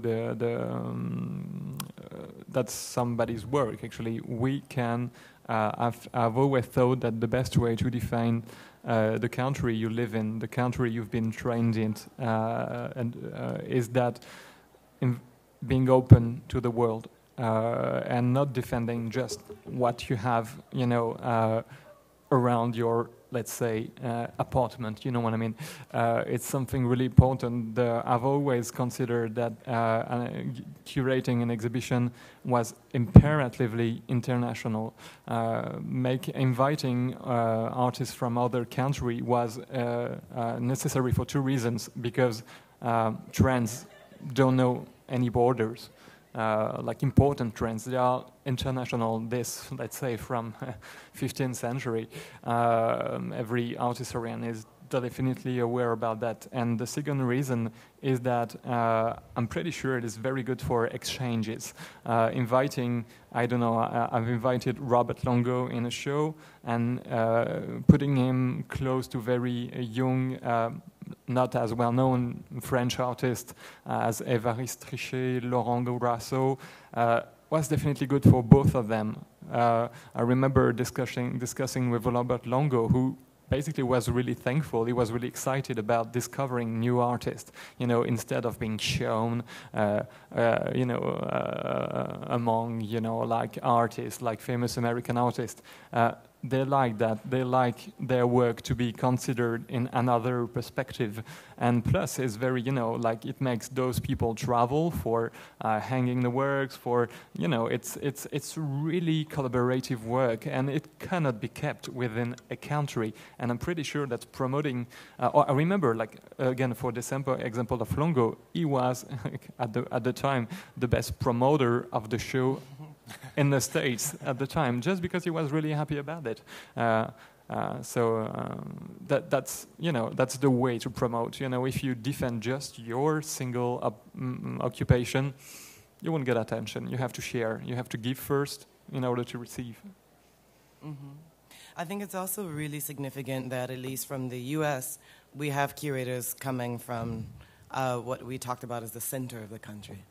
that's somebody's work. Actually, we can. I've always thought that the best way to define the country you live in, the country you've been trained in, is that being open to the world and not defending just what you have, around your, let's say, apartment. You know what I mean? It's something really important. I've always considered that curating an exhibition was imperatively international. Inviting artists from other countries was necessary for two reasons. Because trends don't know any borders. Like important trends, they are international. This, let's say, from 15th century. Every art historian is definitely aware about that. And the second reason is that I'm pretty sure it is very good for exchanges. Inviting, I've invited Robert Longo in a show, and putting him close to very young, not as well-known French artists as Évariste Richer, Laurent Gourasso, was definitely good for both of them. I remember discussing with Robert Longo, who basically was really thankful. He was really excited about discovering new artists, instead of being shown, among, like artists, like famous American artists. They like that. They like their work to be considered in another perspective. And plus, it's very, it makes those people travel for hanging the works, for, it's really collaborative work, and it cannot be kept within a country. And I'm pretty sure that promoting, I remember, again, for the example of Longo, he was, at the time, the best promoter of the show in the States at the time, just because he was really happy about it. That's the way to promote. If you defend just your single occupation, you won't get attention. You have to share. You have to give first in order to receive. Mm-hmm. I think it's also really significant that, at least from the U.S., we have curators coming from what we talked about as the center of the country.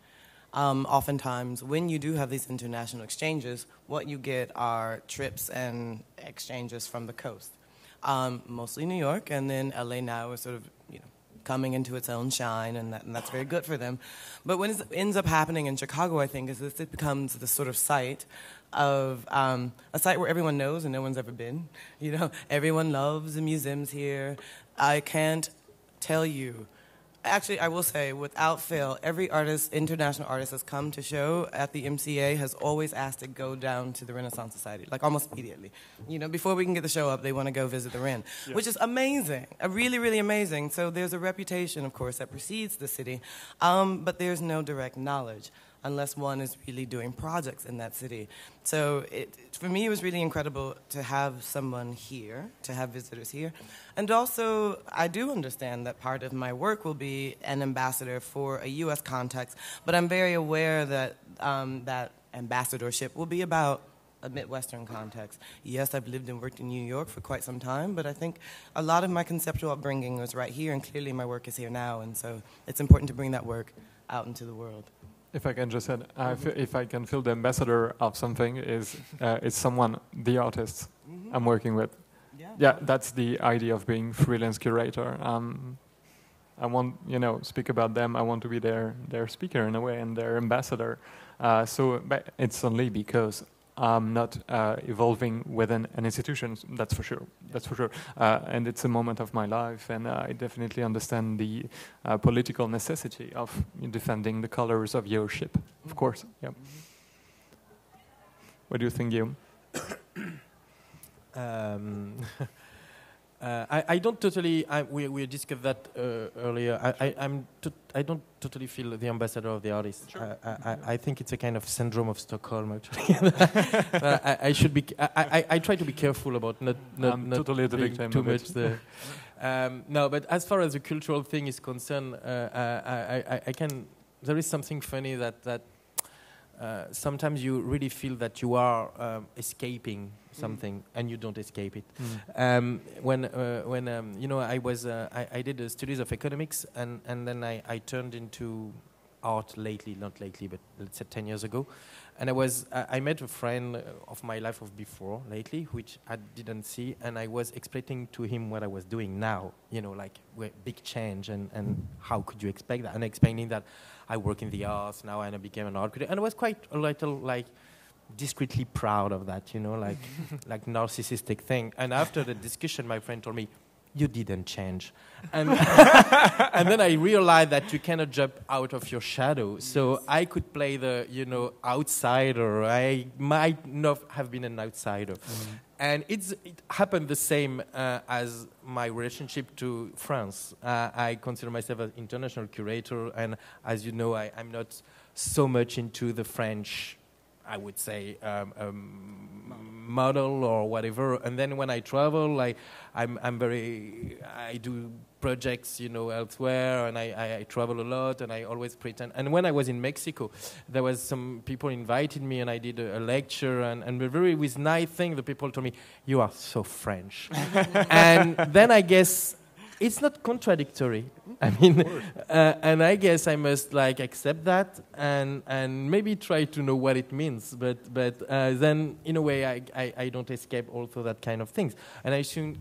Oftentimes, when you do have these international exchanges, what you get are trips and exchanges from the coast. Mostly New York, and then LA now is sort of, coming into its own shine, and that's very good for them. But what ends up happening in Chicago, I think, is that it becomes this sort of site of a site where everyone knows and no one's ever been. Everyone loves the museums here. I can't tell you Actually, I will say, without fail, every artist, international artist that's come to show at the MCA has always asked to go down to the Renaissance Society, like almost immediately. You know, before we can get the show up, they want to go visit the Ren, which is amazing, really, really amazing. So there's a reputation, of course, that precedes the city, but there's no direct knowledge unless one is really doing projects in that city. So for me, it was really incredible to have someone here, to have visitors here. And also, I do understand that part of my work will be an ambassador for a U.S. context, but I'm very aware that that ambassadorship will be about a Midwestern context. Yes, I've lived and worked in New York for quite some time, but I think a lot of my conceptual upbringing was right here, and clearly my work is here now, and so it's important to bring that work out into the world. If I can just add, if I can feel the ambassador of something is someone, the artist I'm working with. Yeah, that's the idea of being freelance curator. I want, speak about them. I want to be their speaker in a way and their ambassador. But it's only because I'm not evolving within an institution. That's for sure. That's for sure. And it's a moment of my life, and I definitely understand the political necessity of defending the colors of your ship. Of course. Yeah. What do you think, Guillaume? I don't totally. We discussed that earlier. I don't totally feel the ambassador of the artist. Sure. I think it's a kind of syndrome of Stockholm. Actually, I should be. I try to be careful about not totally the victim too much there. No, but as far as the cultural thing is concerned, I can. There is something funny that sometimes you really feel that you are escaping something and you don't escape it. When I did studies of economics and then I turned into art not lately, but let's say 10 years ago. And I met a friend of my life of before, lately, which I didn't see, and I was explaining to him what I was doing now, like big change, and how could you expect that? And explaining that I work in the arts now, and I became an art critic, and I was quite a little, discreetly proud of that, like narcissistic thing. And after the discussion, my friend told me, you didn't change. And, and then I realized that you cannot jump out of your shadow. So I could play the, outsider. I might not have been an outsider. And it happened the same as my relationship to France. I consider myself an international curator. And as you know, I'm not so much into the French, I would say, model or whatever. And then when I travel, I do projects, elsewhere, and I travel a lot, and I always pretend. And when I was in Mexico, there was some people invited me, and I did a lecture, and the very with nice thing, the people told me, "You are so French," and then I guess. It's not contradictory. I mean, and I guess I must accept that and maybe try to know what it means. But then in a way I don't escape also that kind of things. And I assume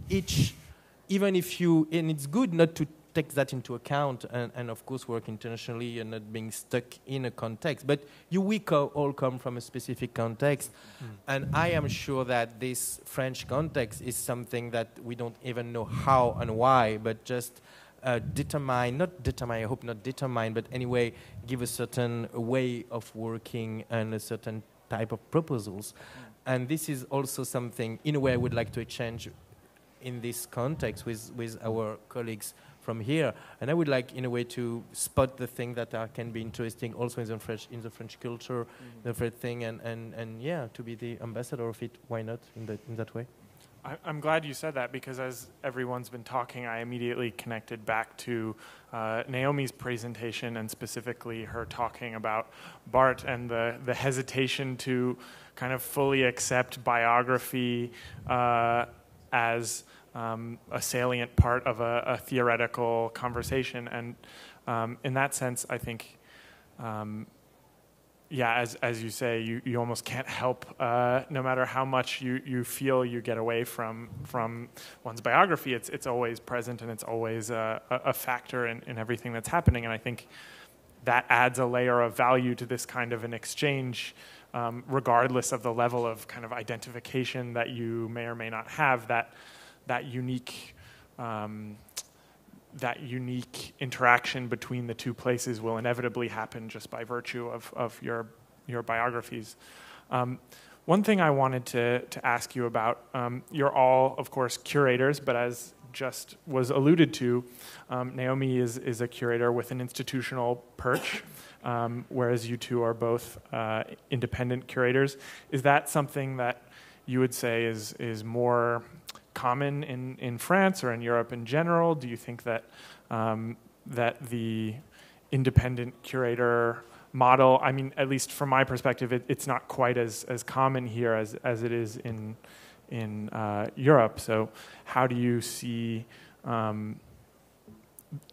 even if and it's good not to take that into account and of course work internationally and not being stuck in a context. But we all come from a specific context, and I am sure that this French context is something that we don't even know how and why, but just I hope not determine, but anyway, give a certain way of working and a certain type of proposals. And this is also something, in a way, I would like to exchange in this context with our colleagues from here, and I would like, in a way, to spot the thing that can be interesting also in the French culture, the French thing, and yeah, to be the ambassador of it. Why not in that way? I'm glad you said that, because as everyone's been talking, I immediately connected back to Naomi's presentation, and specifically her talking about Barthes and the hesitation to kind of fully accept biography as a salient part of a theoretical conversation. And in that sense, I think, as you say, you almost can't help, no matter how much you feel you get away from one's biography, it's always present, and it's always a factor in everything that's happening. And I think that adds a layer of value to this kind of an exchange, regardless of the level of kind of identification that you may or may not have, that unique that unique interaction between the two places will inevitably happen just by virtue of your biographies. One thing I wanted to ask you about, you're all, of course, curators, but as just was alluded to, Naomi is a curator with an institutional perch, whereas you two are both independent curators. Is that something that you would say is more common in France or in Europe in general? Do you think that that the independent curator model, I mean, at least from my perspective, it's not quite as common here as it is in Europe. So how do you see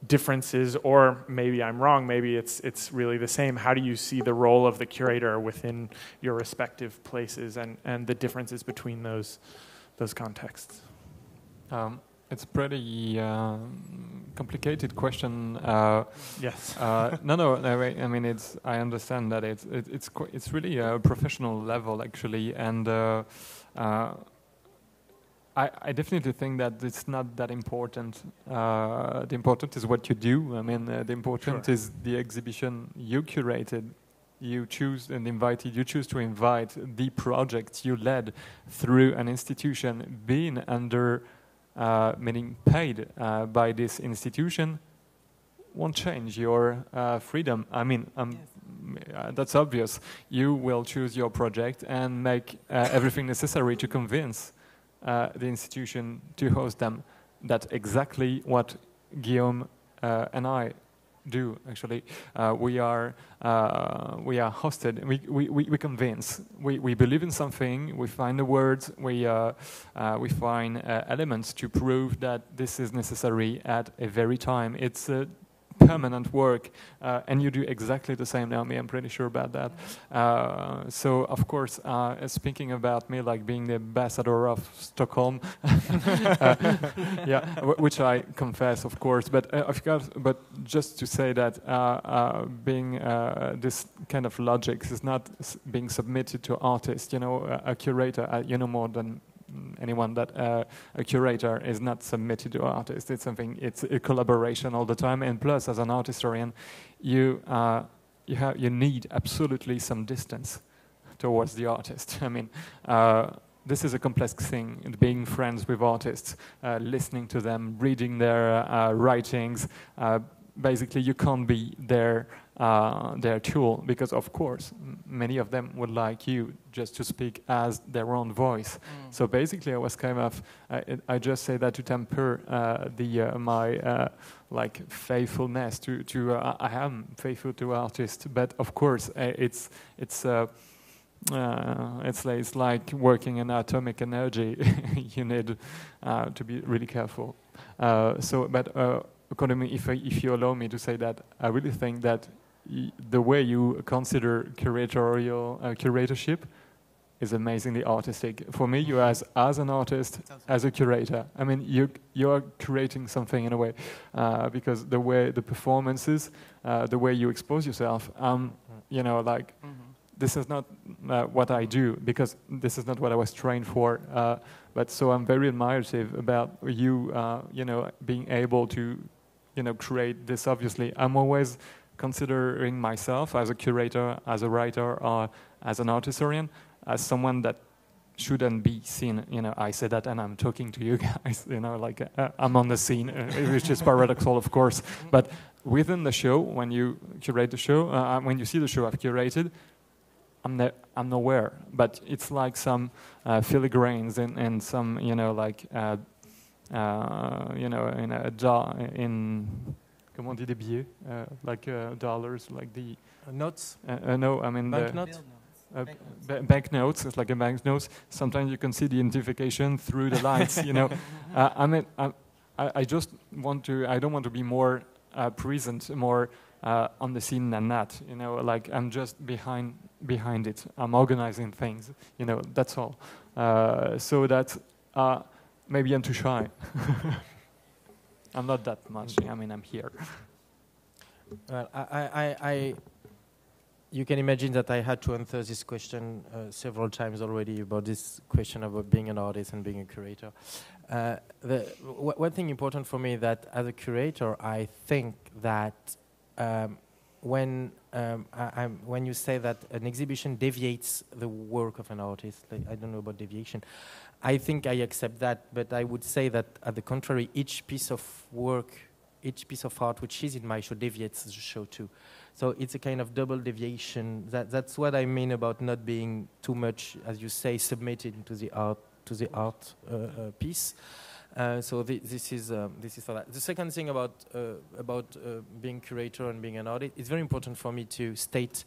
differences, or maybe I'm wrong, maybe it's really the same. How do you see the role of the curator within your respective places and the differences between those contexts? It's a pretty complicated question. Yes. No. I mean, I understand that it's really a professional level actually, and I definitely think that it's not that important. The important is what you do. I mean, the important is the exhibition you curated. You choose and invited. You choose to invite the project you led through an institution, being under, meaning paid by this institution, won't change your freedom. I mean, that's obvious. You will choose your project and make everything necessary to convince the institution to host them. That's exactly what Guillaume and I do. Actually, we are hosted. We convince. We believe in something. We find the words. We find elements to prove that this is necessary at a very time. It's permanent work, and you do exactly the same, Naomi. I'm pretty sure about that. So, of course, speaking about me like being the ambassador of Stockholm, yeah, which I confess, of course. But but just to say that being this kind of logic is not being submitted to artists. You know, a curator, you know more than anyone that a curator is not submitted to artists. It's something. It's a collaboration all the time. And plus, as an art historian, you need absolutely some distance towards the artist. I mean, this is a complex thing. Being friends with artists, listening to them, reading their writings. Basically, you can't be their tool, because of course many of them would like you just to speak as their own voice. So basically I was kind of I just say that to temper my like faithfulness to I am faithful to artists, but of course it's like working in atomic energy. You need to be really careful. According to me, if you allow me to say that, I really think that the way you consider curatorship is amazingly artistic. For me, you as an artist, as a curator, I mean, you are creating something in a way, because the way the performances, the way you expose yourself, you know, like this is not what I do, because this is not what I was trained for. But so I'm very admirative about you, you know, being able to, you know, create this. Obviously, I'm always considering myself as a curator, as a writer, or as an art historian, as someone that shouldn't be seen. You know, I say that and I'm talking to you guys, you know, like I'm on the scene, which is paradoxical, of course. But within the show, when you curate the show, when you see the show I've curated, I'm nowhere. But it's like some filigranes and some, you know, like, you know, in comment on dit des billets, like dollars, like the notes. No, I mean banknotes. Banknotes. It's like a banknotes. Sometimes you can see the identification through the lights. You know, I mean, I just want to. I don't want to be more present, more on the scene than that. You know, like I'm just behind it. I'm organizing things. You know, that's all. So that maybe I'm too shy. I'm not that much. I mean, I'm here. Well, you can imagine that I had to answer this question several times already about this question about being an artist and being a curator. One thing important for me that as a curator, I think that when you say that an exhibition deviates the work of an artist, like, I don't know about deviation, I think I accept that, but I would say that at the contrary, each piece of work, each piece of art which is in my show deviates the show too. So it's a kind of double deviation. That's what I mean about not being too much, as you say, submitted to the art piece. So this is for that. The second thing about being curator and being an artist, it's very important for me to state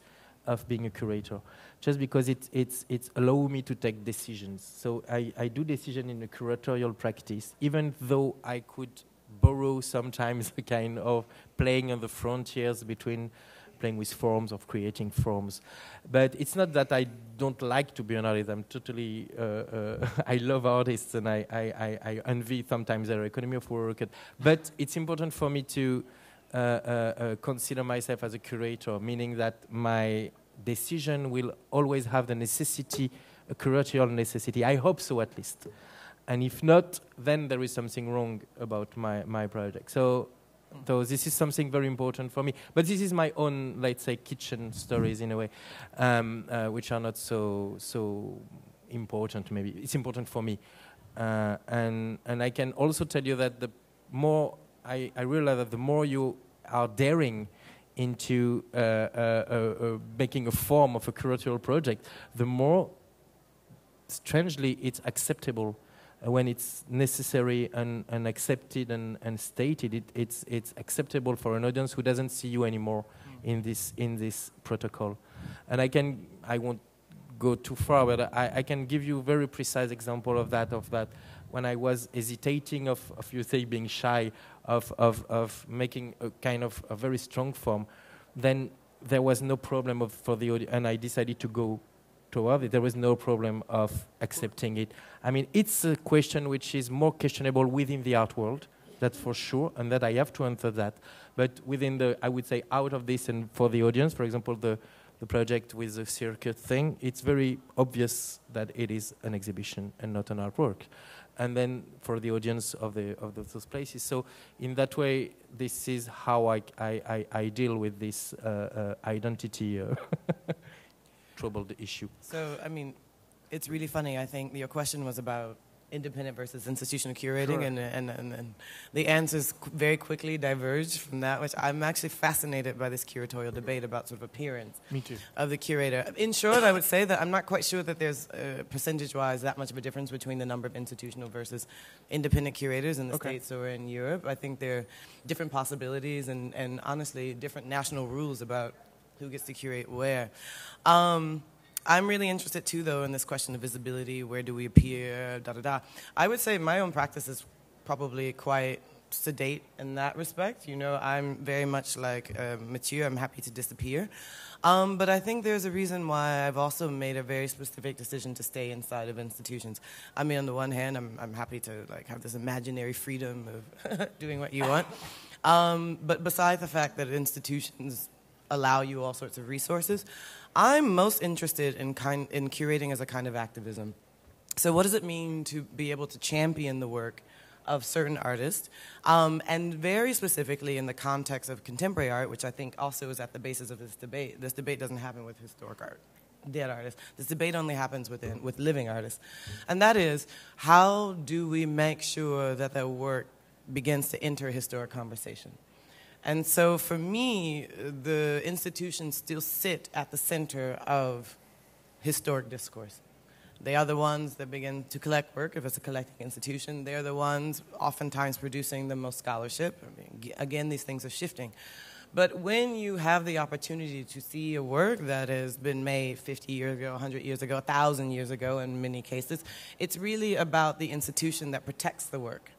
of being a curator, just because it's allow me to take decisions. So I do decision in a curatorial practice, even though I could borrow sometimes a kind of playing on the frontiers between playing with forms, of creating forms. But it's not that I don't like to be an artist. I'm totally, I love artists and I envy sometimes their economy of work. But it's important for me to consider myself as a curator, meaning that my decision will always have the necessity, a curatorial necessity. I hope so, at least. And if not, then there is something wrong about my project. So this is something very important for me. But this is my own, let's say, kitchen stories in a way, which are not so important. Maybe it's important for me, and I can also tell you that the more I realize that the more you are daring into making a form of a curatorial project, the more strangely it's acceptable. When it's necessary and accepted and stated, it's acceptable for an audience who doesn't see you anymore in this protocol. And I won't go too far, but I can give you a very precise example of that when I was hesitating of you say being shy of making a kind of a very strong form, then there was no problem for the audience, and I decided to go toward it. There was no problem of accepting it. I mean, it's a question which is more questionable within the art world, that's for sure, and that I have to answer that. But within I would say, out of this and for the audience, for example, the project with the circuit thing, it's very obvious that it is an exhibition and not an artwork. And then for the audience of those places. So in that way, this is how I deal with this identity troubled issue. So, I mean, it's really funny. I think your question was about independent versus institutional curating, and the answers very quickly diverged from that, which I'm actually fascinated by this curatorial debate about sort of appearance of the curator. In short, I would say that I'm not quite sure that there's percentage-wise that much of a difference between the number of institutional versus independent curators in the States or in Europe. I think there are different possibilities and honestly different national rules about who gets to curate where. I'm really interested too, though, in this question of visibility. Where do we appear? I would say my own practice is probably quite sedate in that respect. You know, I'm very much like Matthieu. I'm happy to disappear. But I think there's a reason why I've also made a very specific decision to stay inside of institutions. I mean, on the one hand, I'm happy to like have this imaginary freedom of doing what you want. But besides the fact that institutions allow you all sorts of resources, I'm most interested in curating as a kind of activism. So what does it mean to be able to champion the work of certain artists, and very specifically in the context of contemporary art, which I think also is at the basis of this debate. This debate doesn't happen with historic art, dead artists. This debate only happens with living artists. And that is, how do we make sure that their work begins to enter a historic conversation? And so for me, the institutions still sit at the center of historic discourse. They are the ones that begin to collect work, if it's a collecting institution. They're the ones oftentimes producing the most scholarship. I mean, again, these things are shifting. But when you have the opportunity to see a work that has been made 50 years ago, 100 years ago, 1,000 years ago in many cases, it's really about the institution that protects the work,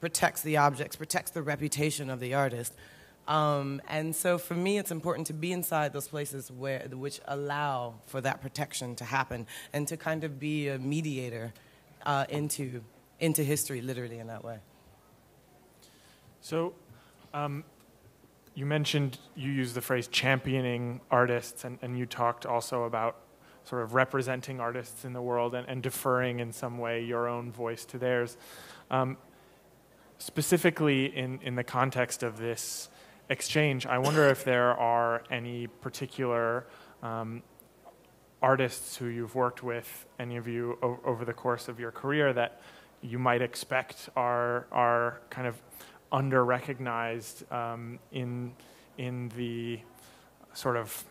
protects the objects, protects the reputation of the artist. And so for me, it's important to be inside those places which allow for that protection to happen and to kind of be a mediator into history, literally, in that way. So you mentioned you used the phrase championing artists, and you talked also about sort of representing artists in the world and deferring in some way your own voice to theirs. Specifically in the context of this exchange, I wonder if there are any particular artists who you've worked with, any of you, over the course of your career that you might expect are kind of under-recognized in the sort of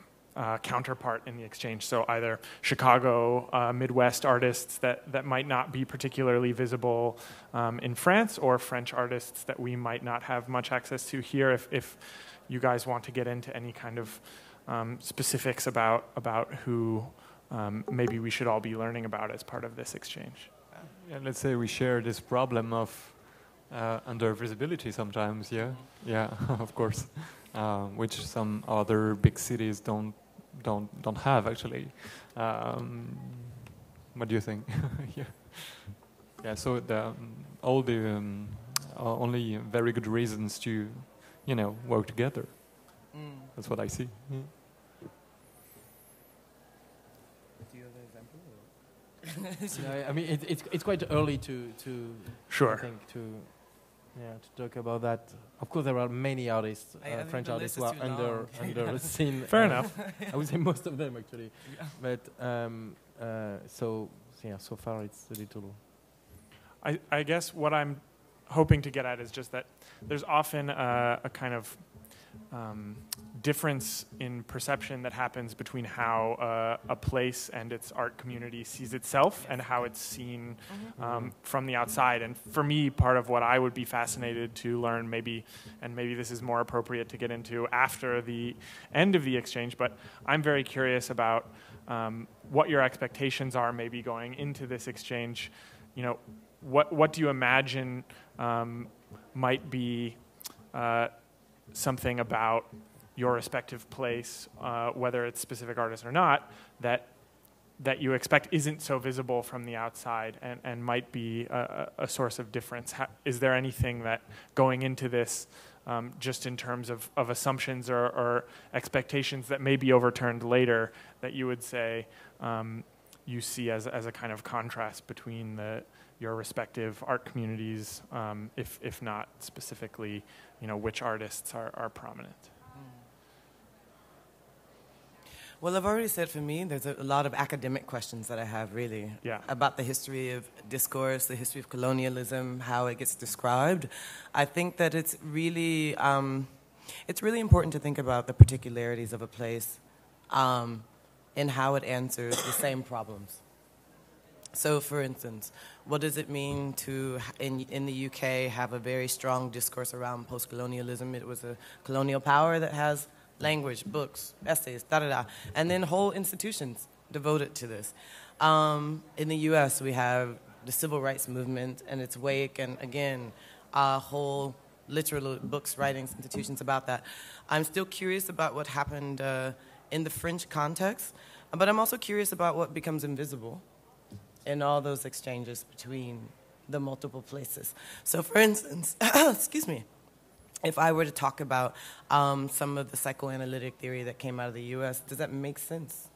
counterpart in the exchange. So either Chicago, Midwest artists that might not be particularly visible in France, or French artists that we might not have much access to here. If you guys want to get into any kind of specifics about who maybe we should all be learning about as part of this exchange. Yeah, let's say we share this problem of under visibility sometimes. Yeah, of course, which some other big cities don't have actually. What do you think? Yeah. So all the only very good reasons to work together. That's what I see. Yeah. Yeah, I mean, it's quite early to Sure. I think to talk about that. Of course, there are many artists, French artists, who are under seen. Fair enough. I would say most of them actually, but so far it's a little. I guess what I'm hoping to get at is just that there's often a kind of difference in perception that happens between how a place and its art community sees itself and how it's seen from the outside. And for me, part of what I would be fascinated to learn, maybe this is more appropriate to get into after the end of the exchange, but I'm very curious about what your expectations are maybe going into this exchange. What do you imagine might be something about your respective place, whether it's specific artists or not, that you expect isn't so visible from the outside and might be a source of difference? Is there anything that going into this, just in terms of assumptions or expectations that may be overturned later, that you would say you see as a kind of contrast between your respective art communities, if not specifically, which artists are prominent? Well, I've already said for me, there's a lot of academic questions that I have really about the history of discourse, the history of colonialism, how it gets described. I think that it's really important to think about the particularities of a place and how it answers the same problems. So, for instance, what does it mean to, in the UK, have a very strong discourse around post-colonialism? It was a colonial power that has language, books, essays, and then whole institutions devoted to this. In the US, we have the civil rights movement and its wake, and again, whole literal books, writings, institutions about that. I'm still curious about what happened in the French context, but I'm also curious about what becomes invisible in all those exchanges between the multiple places. So, for instance, excuse me, if I were to talk about some of the psychoanalytic theory that came out of the U.S., does that make sense,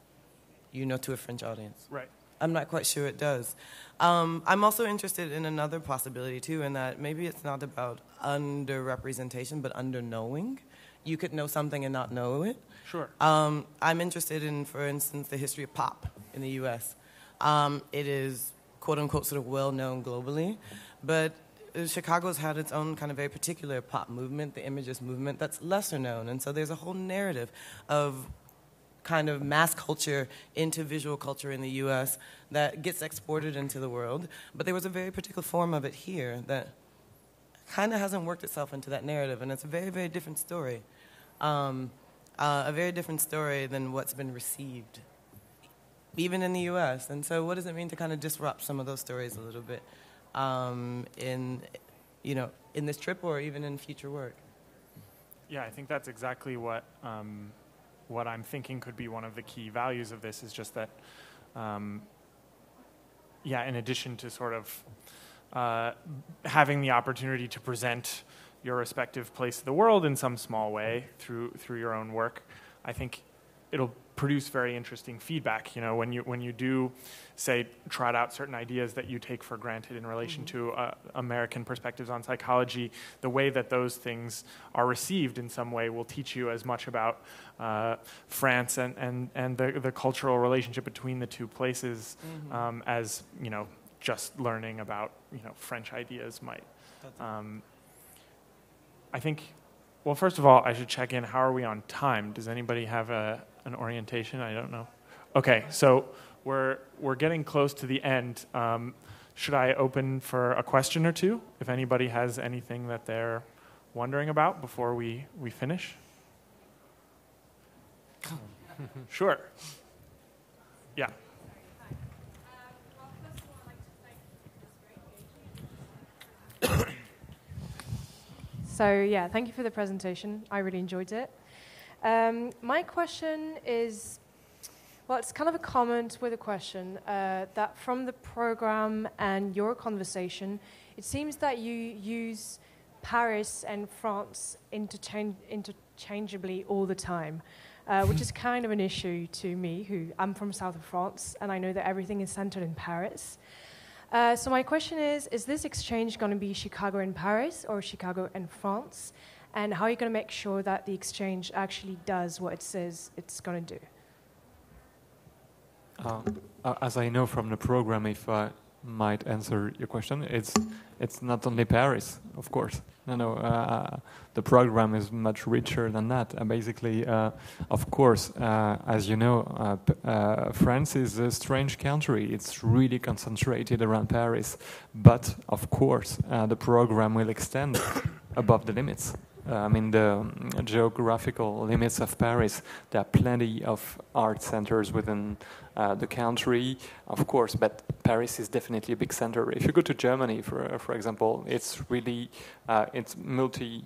to a French audience? Right. I'm not quite sure it does. I'm also interested in another possibility, too, in that maybe it's not about underrepresentation, but under-knowing. You could know something and not know it. Sure. I'm interested in, for instance, the history of pop in the U.S. It is, quote-unquote, sort of well-known globally, but Chicago's had its own kind of very particular pop movement, the Imagist movement, that's lesser known. And so there's a whole narrative of kind of mass culture into visual culture in the U.S. that gets exported into the world. But there was a very particular form of it here that kind of hasn't worked itself into that narrative, and it's a very, very different story. A very different story than what's been received, even in the U.S. And so what does it mean to kind of disrupt some of those stories a little bit in this trip or even in future work? Yeah, I think that's exactly what I'm thinking could be one of the key values of this, is just that, in addition to sort of having the opportunity to present your respective place of the world in some small way through your own work, I think it'll produce very interesting feedback. You know, when you do, say, trot out certain ideas that you take for granted in relation to American perspectives on psychology, the way that those things are received in some way will teach you as much about France and the cultural relationship between the two places as, you know, just learning about, you know, French ideas might. I think, well, first of all, I should check in. How are we on time? Does anybody have an orientation? I don't know. Okay, so we're getting close to the end. Should I open for a question or two, if anybody has anything that they're wondering about before we finish? Sure. Yeah. So yeah, thank you for the presentation. I really enjoyed it. My question is, well, it's kind of a comment with a question, that from the program and your conversation, it seems that you use Paris and France interchangeably all the time, which is kind of an issue to me, who I'm from south of France, and I know that everything is centered in Paris. So my question is this exchange going to be Chicago and Paris or Chicago and France? And how are you going to make sure that the exchange actually does what it says it's going to do? As I know from the program, if I might answer your question, it's not only Paris, of course. The program is much richer than that. Basically, of course, as you know, France is a strange country. It's really concentrated around Paris. But, of course, the program will extend above the limits. I mean, the geographical limits of Paris, there are plenty of art centers within the country, of course, but Paris is definitely a big center. If you go to Germany, for example, it's really, it's multi,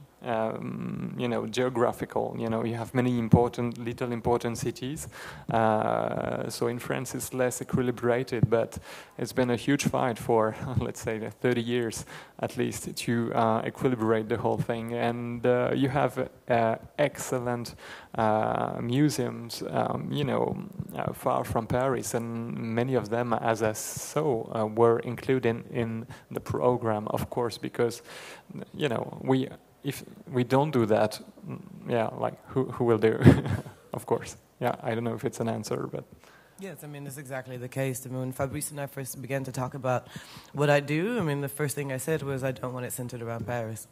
geographical. You know, you have many little important cities. So in France, it's less equilibrated, but it's been a huge fight for, let's say, 30 years at least to equilibrate the whole thing. And you have excellent museums, far from Paris, and many of them, as I saw, were included in the program, of course, because, if we don't do that, who will do? Of course. Yeah, I don't know if it's an answer, but... Yes, I mean, it's exactly the case. I mean, when Fabrice and I first began to talk about what I do, I mean, the first thing I said was I don't want it centered around Paris.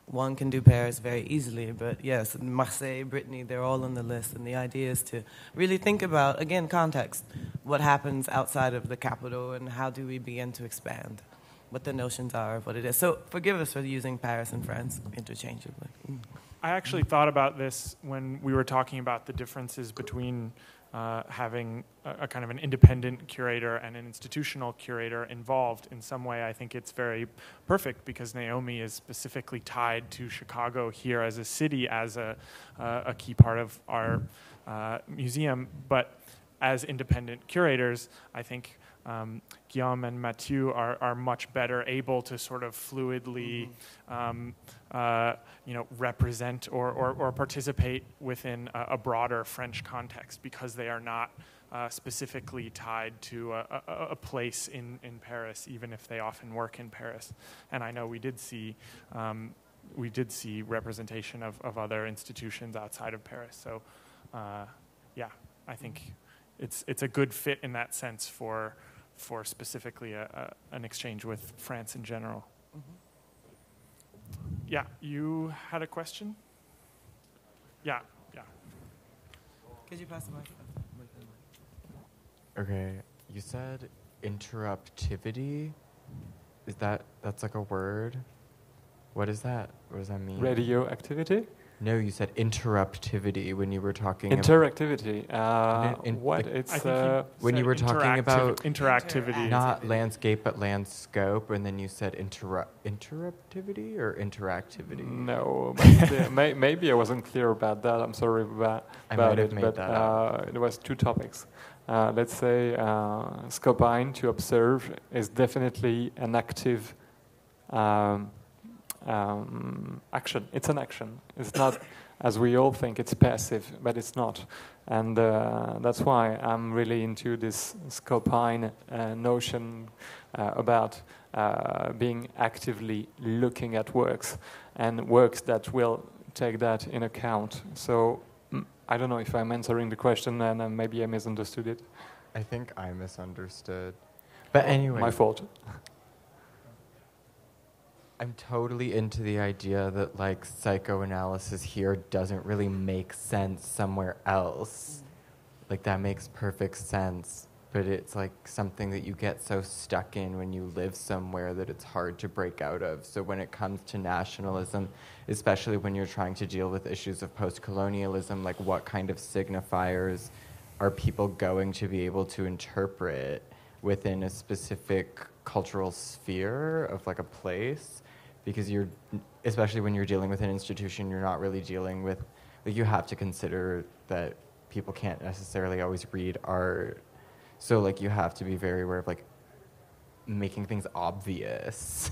One can do Paris very easily, but yes, Marseille, Brittany, they're all on the list. And the idea is to really think about, again, context. What happens outside of the capital and how do we begin to expand? What the notions are of what it is. So forgive us for using Paris and France interchangeably. I actually thought about this when we were talking about the differences between having a kind of an independent curator and an institutional curator involved. In some way, I think it's very perfect because Naomi is specifically tied to Chicago here as a city, as a key part of our museum. But as independent curators, I think Guillaume and Matthieu are much better able to sort of fluidly represent or participate within a broader French context because they are not specifically tied to a place in Paris, even if they often work in Paris. And I know we did see representation of other institutions outside of Paris. So I think it's a good fit in that sense for specifically an exchange with France in general. Yeah, you had a question? Yeah. Could you pass the mic? Okay, you said interruptivity. That's like a word? What is that? What does that mean? Radioactivity? No, you said interruptivity when you were talking interactivity. when you were talking about interactivity, not landscape but landscope, and then you said interruptivity or interactivity. No, maybe I wasn't clear about that. I'm sorry about it, but it was two topics. Let's say scopine, to observe, is definitely an active action. It's an action. It's not, as we all think, it's passive, but it's not. And that's why I'm really into this Scopine notion about being actively looking at works, and works that will take that in account. So I don't know if I'm answering the question, and maybe I misunderstood it. I think I misunderstood. But anyway. My fault. I'm totally into the idea that like psychoanalysis here doesn't really make sense somewhere else. Like that makes perfect sense, but it's like something that you get so stuck in when you live somewhere that it's hard to break out of. So when it comes to nationalism, especially when you're trying to deal with issues of post-colonialism, like what kind of signifiers are people going to be able to interpret within a specific cultural sphere of like a place? Because you're, especially when you're dealing with an institution, you're not really dealing with, like you have to consider that people can't necessarily always read art. So like you have to be very aware of like making things obvious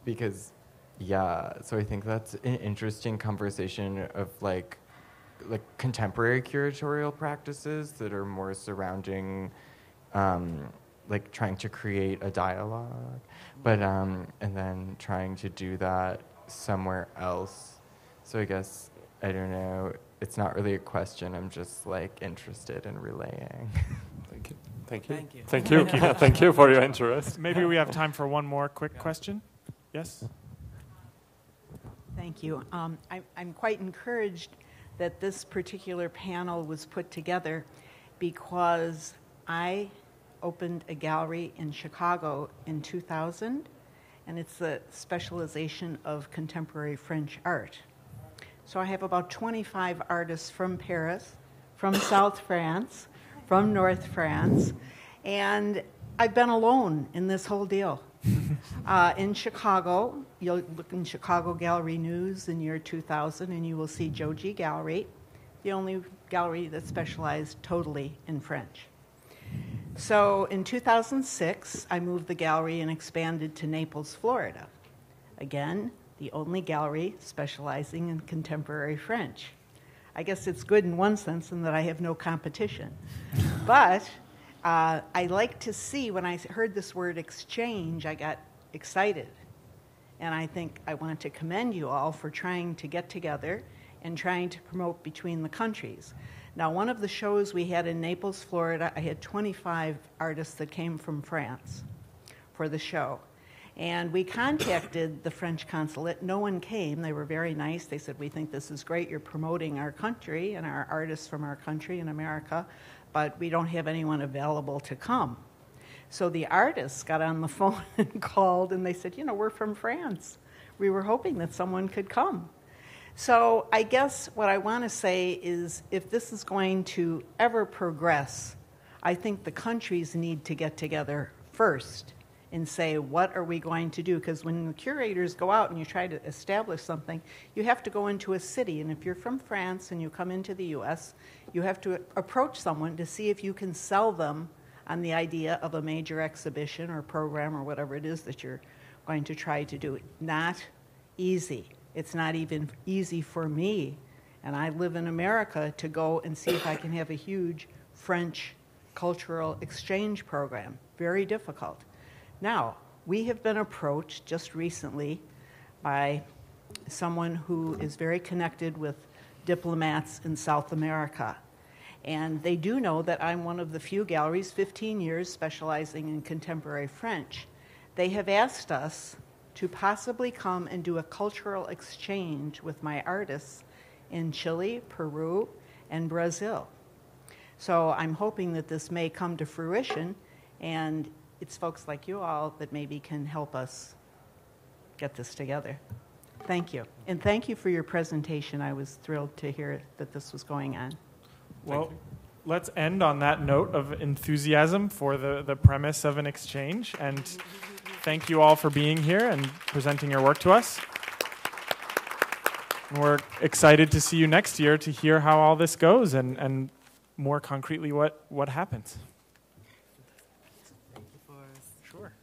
because yeah, so I think that's an interesting conversation of like contemporary curatorial practices that are more surrounding like trying to create a dialogue, but and then trying to do that somewhere else. So I guess, I don't know, it's not really a question, I'm just like interested in relaying. Thank you. Thank you. Thank you. Thank you. Yeah, thank you for your interest. Maybe we have time for one more quick question. Yes? Thank you. I'm quite encouraged that this particular panel was put together because I opened a gallery in Chicago in 2000, and it's the specialization of contemporary French art. So I have about 25 artists from Paris, from South France, from North France, and I've been alone in this whole deal. In Chicago, you'll look in Chicago Gallery News in year 2000, and you will see Joji Gallery, the only gallery that specialized totally in French. So in 2006, I moved the gallery and expanded to Naples, Florida. Again, the only gallery specializing in contemporary French. I guess it's good in one sense in that I have no competition. But I like to see, when I heard this word exchange, I got excited. And I think I want to commend you all for trying to get together and trying to promote between the countries. Now, one of the shows we had in Naples, Florida, I had 25 artists that came from France for the show. And we contacted the French consulate. No one came. They were very nice. They said, we think this is great. You're promoting our country and our artists from our country in America, but we don't have anyone available to come. So the artists got on the phone and called, and they said, you know, we're from France. We were hoping that someone could come. So I guess what I want to say is if this is going to ever progress, I think the countries need to get together first and say, what are we going to do? Because when the curators go out and you try to establish something, you have to go into a city. And if you're from France and you come into the U.S., you have to approach someone to see if you can sell them on the idea of a major exhibition or program or whatever it is that you're going to try to do. Not easy. It's not even easy for me, and I live in America, to go and see if I can have a huge French cultural exchange program. Very difficult. Now, we have been approached just recently by someone who is very connected with diplomats in South America. And they do know that I'm one of the few galleries, 15 years, specializing in contemporary French. They have asked us to possibly come and do a cultural exchange with my artists in Chile, Peru, and Brazil. So I'm hoping that this may come to fruition, and it's folks like you all that maybe can help us get this together. Thank you. And thank you for your presentation. I was thrilled to hear that this was going on. Well, let's end on that note of enthusiasm for the premise of an exchange. And thank you all for being here and presenting your work to us. And we're excited to see you next year to hear how all this goes and more concretely what happens. Thank you, Forrest. Sure.